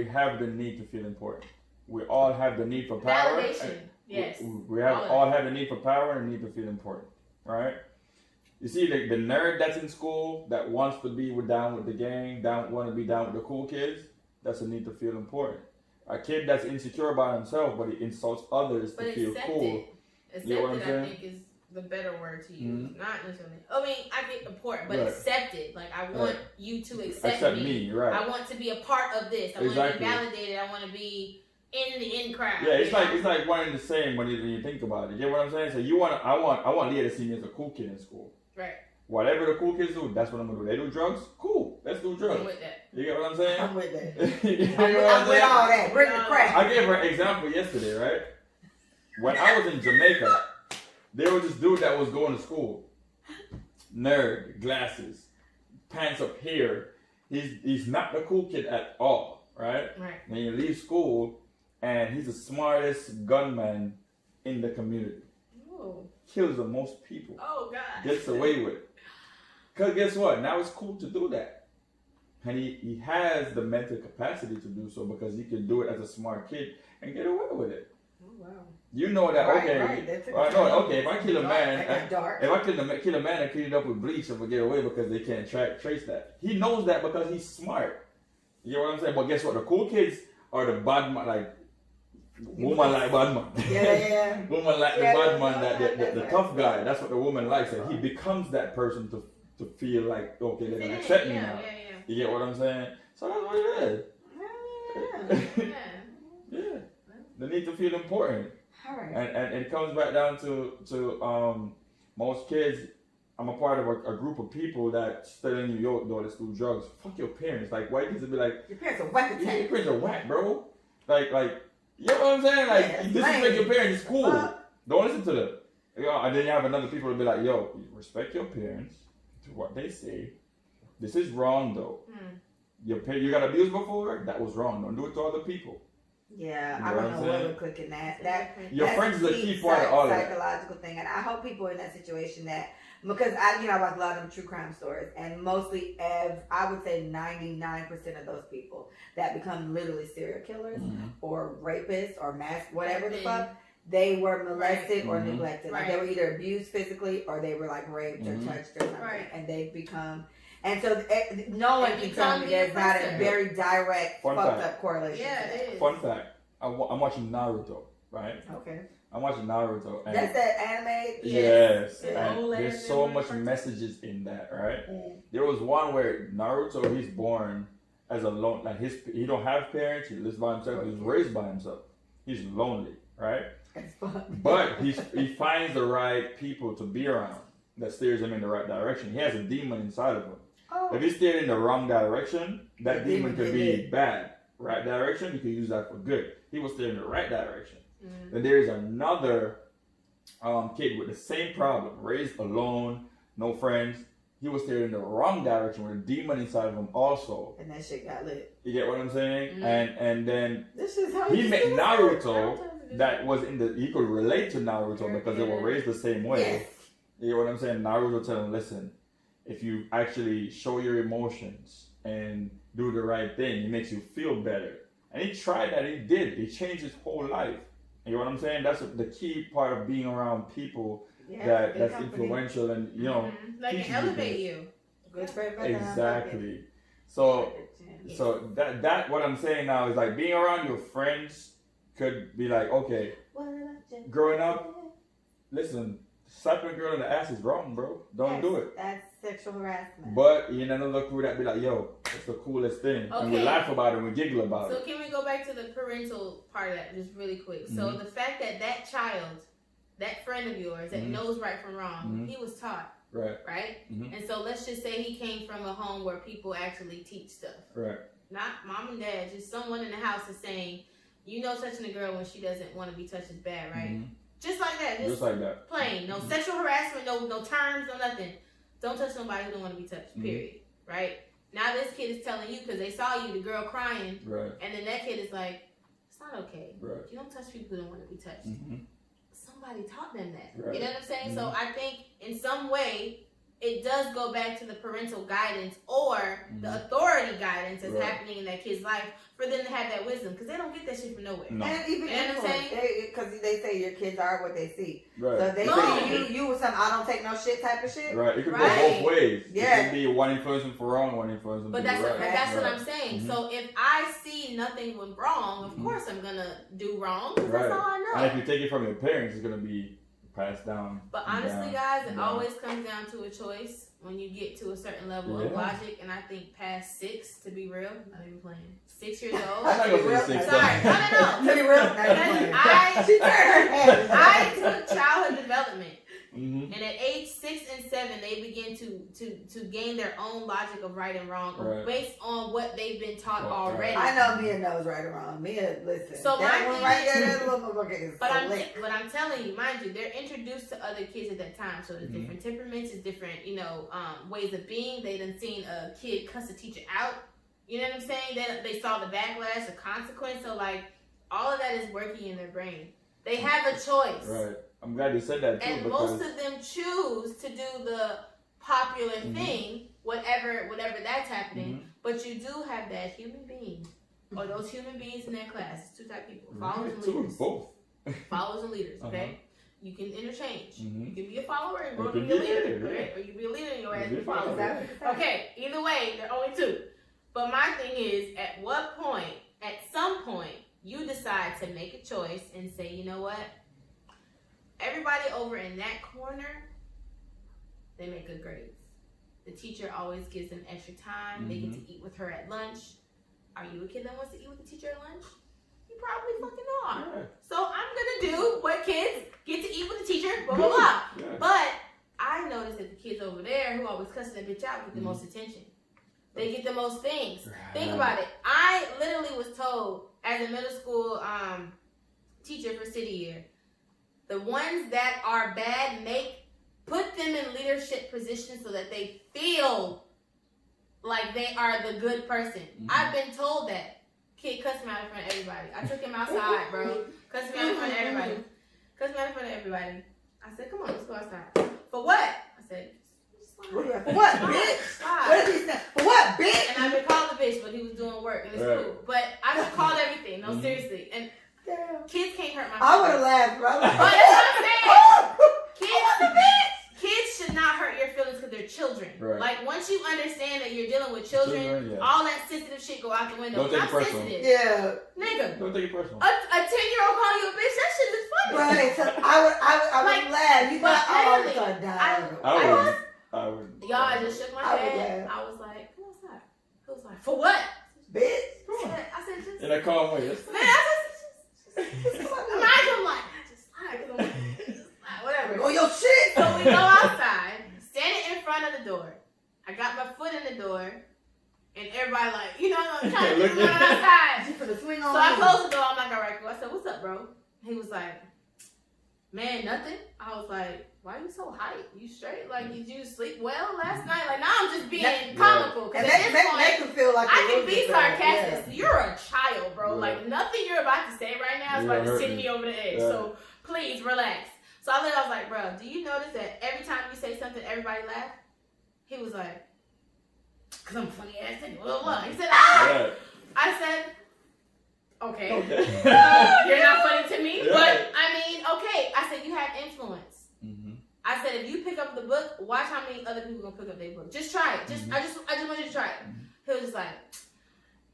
have the need to feel important. We all have the need for power. Validation. Yes. We all have the need for power and need to feel important, right? You see, the nerd that's in school that wants to be down with the gang, want to be down with the cool kids, that's a need to feel important. A kid that's insecure about himself, but he insults others to feel cool. You know what I'm saying? I think is the better word to use. Not necessarily. I mean, I get important, but accepted. Like, I want you to accept me. Right. I want to be a part of this. I want to be validated. I want to be in the in crowd. Yeah, it's like one and the same when you think about it. You get what I'm saying? So I want Leah to see me as a cool kid in school. Right. Whatever the cool kids do, that's what I'm gonna do. They do drugs? Cool. Let's do drugs. I'm with that. You get what I'm saying? I'm with that. I'm with all that. Bring the crack. I gave her an example yesterday, right? When I was in Jamaica, there was this dude that was going to school. Nerd, glasses, pants up here. He's not the cool kid at all, right? Right. Then you leave school, and he's the smartest gunman in the community. Ooh. Kills the most people. Oh, God. Gets away with it. Because guess what? Now it's cool to do that. And he has the mental capacity to do so because he can do it as a smart kid and get away with it. Oh, wow. You know that, if I kill a man, kill a man and clean it up with bleach and we get away because they can't trace that. He knows that because he's smart. You know what I'm saying? But guess what? The cool kids are the bad man, like, woman like bad man. Yeah. Woman like the bad man, the tough guy. That's what the woman likes. And he becomes that person to feel like, okay, they're going to accept me now. You get what I'm saying? So that's what it is. Yeah. They need to feel important. All right. And it comes back down to most kids. I'm a part of a group of people that study in New York, though, that do drugs. Fuck your parents. Like, white kids would be like, your parents are whack. Yeah, your parents are whack, bro. Like, you know what I'm saying? Like, disrespect your parents is cool. Don't listen to them. You know, and then you have another people to be like, yo, respect your parents, to what they say. This is wrong though. You got abused before? That was wrong. Don't do it to other people. Yeah, You I know don't what know I'm what saying? would click in that. Your That's friends is a deep key part of all of that. psychological thing, and I hope people in that situation that because I watch a lot of them true crime stories, and mostly I would say 99% of those people that become literally serial killers or rapists or whatever the fuck, they were molested or neglected. Like they were either abused physically or they were like raped or touched or something, and they've become. And so no one can tell me there's not a very direct fucked up correlation. Yeah, it is. Fun fact: I'm watching Naruto, right? Okay. I'm watching Naruto. And that's that anime. Yes. Yeah. And there's so much messages in that, right? There was one where Naruto, he's born as a lone, like he don't have parents. He lives by himself. He's raised by himself. He's lonely, right? But he finds the right people to be around that steers him in the right direction. He has a demon inside of him. Oh. If he steered in the wrong direction, that demon could be bad. Right direction, you can use that for good. He was steering in the right direction. Then there is another kid with the same problem, raised alone, no friends. He was steering in the wrong direction with a demon inside of him also. And that shit got lit. You get what I'm saying? And then this is how he met Naruto that was he could relate to Naruto because they were raised the same way. Yes. You know what I'm saying? Naruto tell him, listen, if you actually show your emotions and do the right thing, it makes you feel better. And he tried that. He did. He changed his whole life. You know what I'm saying? That's the key part of being around people that's influential and like can elevate you. Good for exactly. So that what I'm saying now is like being around your friends could be like, okay, growing up, listen, slapping a girl in the ass is wrong, bro. Don't do it. That's sexual harassment. But you know, another crew that be like, yo, it's the coolest thing. And we laugh about it and we giggle about it. So can we go back to the parental part of that just really quick? So the fact that child, that friend of yours that knows right from wrong, he was taught. Right? And so let's just say he came from a home where people actually teach stuff. Right. Not mom and dad, just someone in the house is saying, touching a girl when she doesn't want to be touched is bad, right? Just like that. Just like that. Plain. No sexual harassment, no terms, no nothing. Don't touch somebody who don't want to be touched, period. Right? Now this kid is telling you because they saw you, the girl crying, and then that kid is like, it's not okay. You don't touch people who don't want to be touched. Somebody taught them that. You know what I'm saying? So I think in some way, it does go back to the parental guidance or the authority guidance that's happening in that kid's life for them to have that wisdom because they don't get that shit from nowhere. No. And even because they say your kids are what they see. Right. So they say you with some I don't take no shit type of shit. Right. It could go both ways. Yeah. It could be one influencing for wrong, one influencing for right. But that's what I'm saying. So if I see nothing was wrong, of course I'm gonna do wrong. That's all I know. And if you take it from your parents, it's gonna be passed down. But honestly, guys, it always comes down to a choice when you get to a certain level of logic. And I think past 6, to be real, not even playing. 6 years old. I'm not gonna say 6. Sorry, no. To be real, I took childhood development. And at age 6 and 7, they begin to gain their own logic of right and wrong based on what they've been taught already. I know Mia knows right or wrong. Mia, listen. So that one right there, that little motherfucker is but I'm telling you, mind you, they're introduced to other kids at that time. So there's different temperaments, there's different, ways of being. They done seen a kid cuss a teacher out. You know what I'm saying? They saw the backlash, the consequence. So like all of that is working in their brain. They have a choice. Right. I'm glad you said that too. And most of them choose to do the popular thing, whatever that's happening. But you do have that human being, or those human beings in that class. It's 2 types of people: followers and leaders. Both. Followers and leaders. Okay. You can interchange. You can be a follower and go to be a leader, right? Or you can be a leader and your ass be a follower. Okay. Either way, there are only 2. But my thing is, at some point, you decide to make a choice and say, you know what? Everybody over in that corner, they make good grades. The teacher always gives them extra time. They get to eat with her at lunch. Are you a kid that wants to eat with the teacher at lunch? You probably fucking are. Yeah. So I'm going to do what kids get to eat with the teacher, blah, blah, blah. Yeah. But I noticed that the kids over there who always cussing that bitch out get the most attention. They get the most things. Think about it. I literally was told as a middle school teacher for city year, the ones that are bad, put them in leadership positions so that they feel like they are the good person. I've been told that. Kid cussed me out in front of everybody. I took him outside, bro. Cussed me out in front of everybody. Cussed me out in front of everybody. I said, come on, let's go outside. For what? I said, For what, bitch? What did he say? For what, bitch? And I've been called a bitch, but he was doing work, and it's cool. But I've been called everything. No, seriously. And kids can't hurt my feelings. I would have laughed, bro. But that's what I'm saying. Kids should not hurt your feelings because they're children. Right. Like, once you understand that you're dealing with children, all that sensitive shit go out the window. Don't take it I'm personal. sensitive. Yeah. Nigga. Don't take it personal. A 10-year-old call you a bitch, that shit is funny. Right. So I would laugh. You thought, oh, it's gonna die. I would. Y'all, I just shook my head. I was like, come outside. He was like, for what? Bitch. I said, just. In a calm way. Man, I just. I'm like, whatever. Oh, your shit. So we go outside, standing in front of the door. I got my foot in the door, and everybody like, you know, I'm trying to run outside. She put a swing So on. I closed the door. I'm like, all right, cool. I said, what's up, bro? He was like, man, nothing. I was like, why are you so hyped? You straight? Like, did you sleep well last night? Like, now I'm just being comical. And at this point, make them feel like I can be sarcastic. Yeah. You're a child, bro. Yeah. Like, nothing you're about to say right now is about to send me over the edge. So please relax. So I was like, bro, do you notice that every time you say something, everybody laugh? He was like, because I'm a funny ass nigga. Blah, blah. He said, I said, okay. You're not funny to me, but I mean, okay. I said, you have influence. I said, if you pick up the book, watch how many other people gonna pick up their book. Just try it. I just want you to try it. He was just like,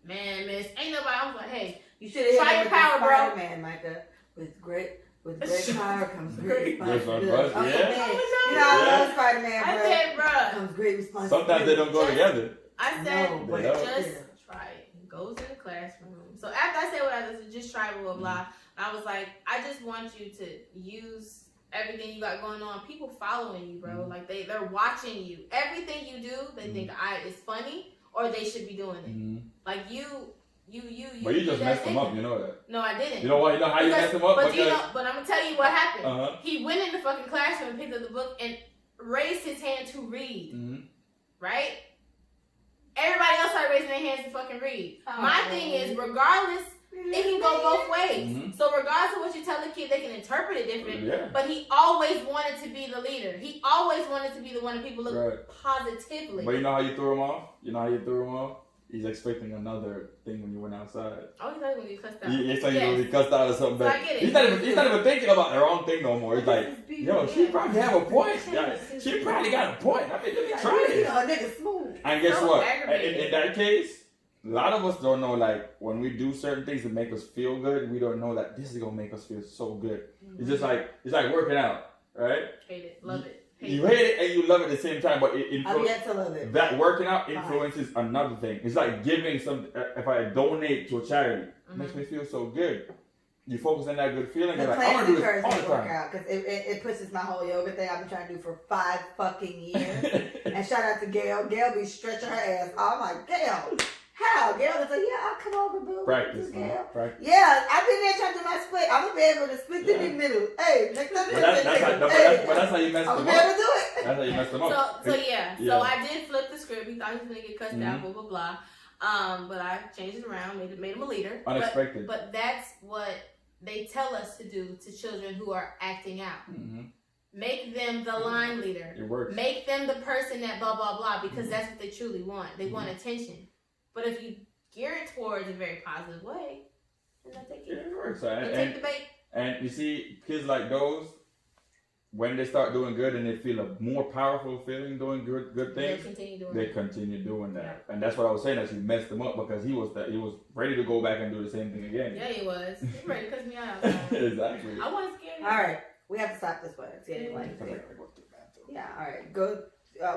man, miss, ain't nobody. I was like, hey, you should have try your power, bro. Man, Micah, with great power comes great responsibility. Yeah. You know, I love Spider-Man, bro. I said, bro, comes great responsibility. Sometimes they don't go together. I said, but just try it. He goes in the classroom. So after I said what I said, just try blah, blah. I was like, I just want you to use everything you got going on. People following you, bro. Like, they're watching you. Everything you do, they think is funny, or they should be doing it. Like, you. But you just messed them up, you know that. No, I didn't. You know what? You know how you messed them up? But I'm gonna tell you what happened. He went in the fucking classroom and picked up the book and raised his hand to read. Right? Everybody else started raising their hands to fucking read. My thing is, regardless, it can go both ways. So regardless of what you tell the kid, they can interpret it different. Yeah. But he always wanted to be the leader. He always wanted to be the one that people look positively. But you know how you threw him off? He's expecting another thing when you went outside. Oh, he thought when you cussed out. It's like you cussed out or something. So I get it. He's not even thinking about the wrong thing no more. He's like, yo, she probably have a point. She probably got a point. I mean, let me try it. Nigga smooth. And guess what? In that case, a lot of us don't know, like, when we do certain things that make us feel good, we don't know that this is going to make us feel so good. It's just like, working out, right? Hate it. Love it. You hate it and you love it at the same time, but I've yet to love it. That working out influences another thing. It's like giving some. If I donate to a charity, it makes me feel so good. You focus on that good feeling. The like, I want to do this all the time. Workout because it pushes my whole yoga thing I've been trying to do for 5 fucking years. And shout out to Gail. Gail be stretching her ass. I'm like, Gail, how? Gail is like, yeah, I'll come over, boo. Practice. Yeah, I've been there trying to do my split. I'm gonna be able to split in the middle. Hey, next time. But that's how you mess them up. I'm gonna be able to do it. That's how you mess them up. So I did flip the script. He thought he was gonna get cussed out, blah blah blah. But I changed it around, made him a leader. Unexpected. But that's what they tell us to do to children who are acting out. Make them the line leader. It works. Make them the person that blah blah blah, because that's what they truly want. They want attention. But if you gear it towards a very positive way, then they'll take it. It works. Take the bait. And you see, kids like those, when they start doing good and they feel a more powerful feeling doing good things, they continue doing that. Yeah. And that's what I was saying, that you messed him up, because he was ready to go back and do the same thing again. Yeah, he was. He was ready to cuss me out. Exactly. I wasn't scared. All right, we have to stop this one. It's getting late. Yeah, all right. Go.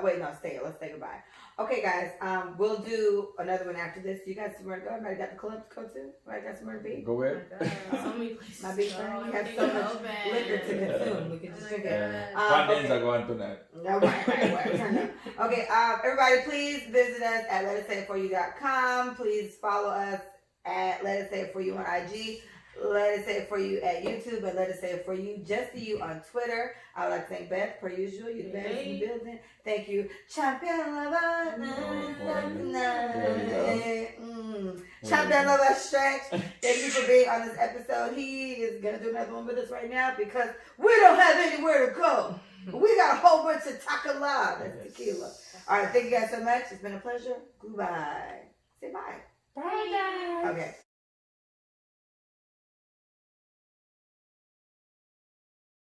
Wait, no, stay. Let's say goodbye. Okay, guys. We'll do another one after this. You guys somewhere to go? Everybody got the club to go to? Everybody got somewhere to be? Go ahead. So many places. My big friend, we have so much liquor to consume. We can just drink it. Pandins are going tonight. Right. Turn up. Okay, everybody, please visit us at letsayitforyou.com. Please follow us at Let Us Say It For You on IG. Let Us Say It For You at YouTube, and Let Us Say It For You, just for you, on Twitter. I would like to thank Beth, per usual. You're the best in the building. Thank you. Champion lover. Chop that love that stretch. Thank you for being on this episode. He is gonna do another one with us right now because we don't have anywhere to go. We got a whole bunch of tequila. That's tequila. All right, thank you guys so much. It's been a pleasure. Goodbye. Say bye.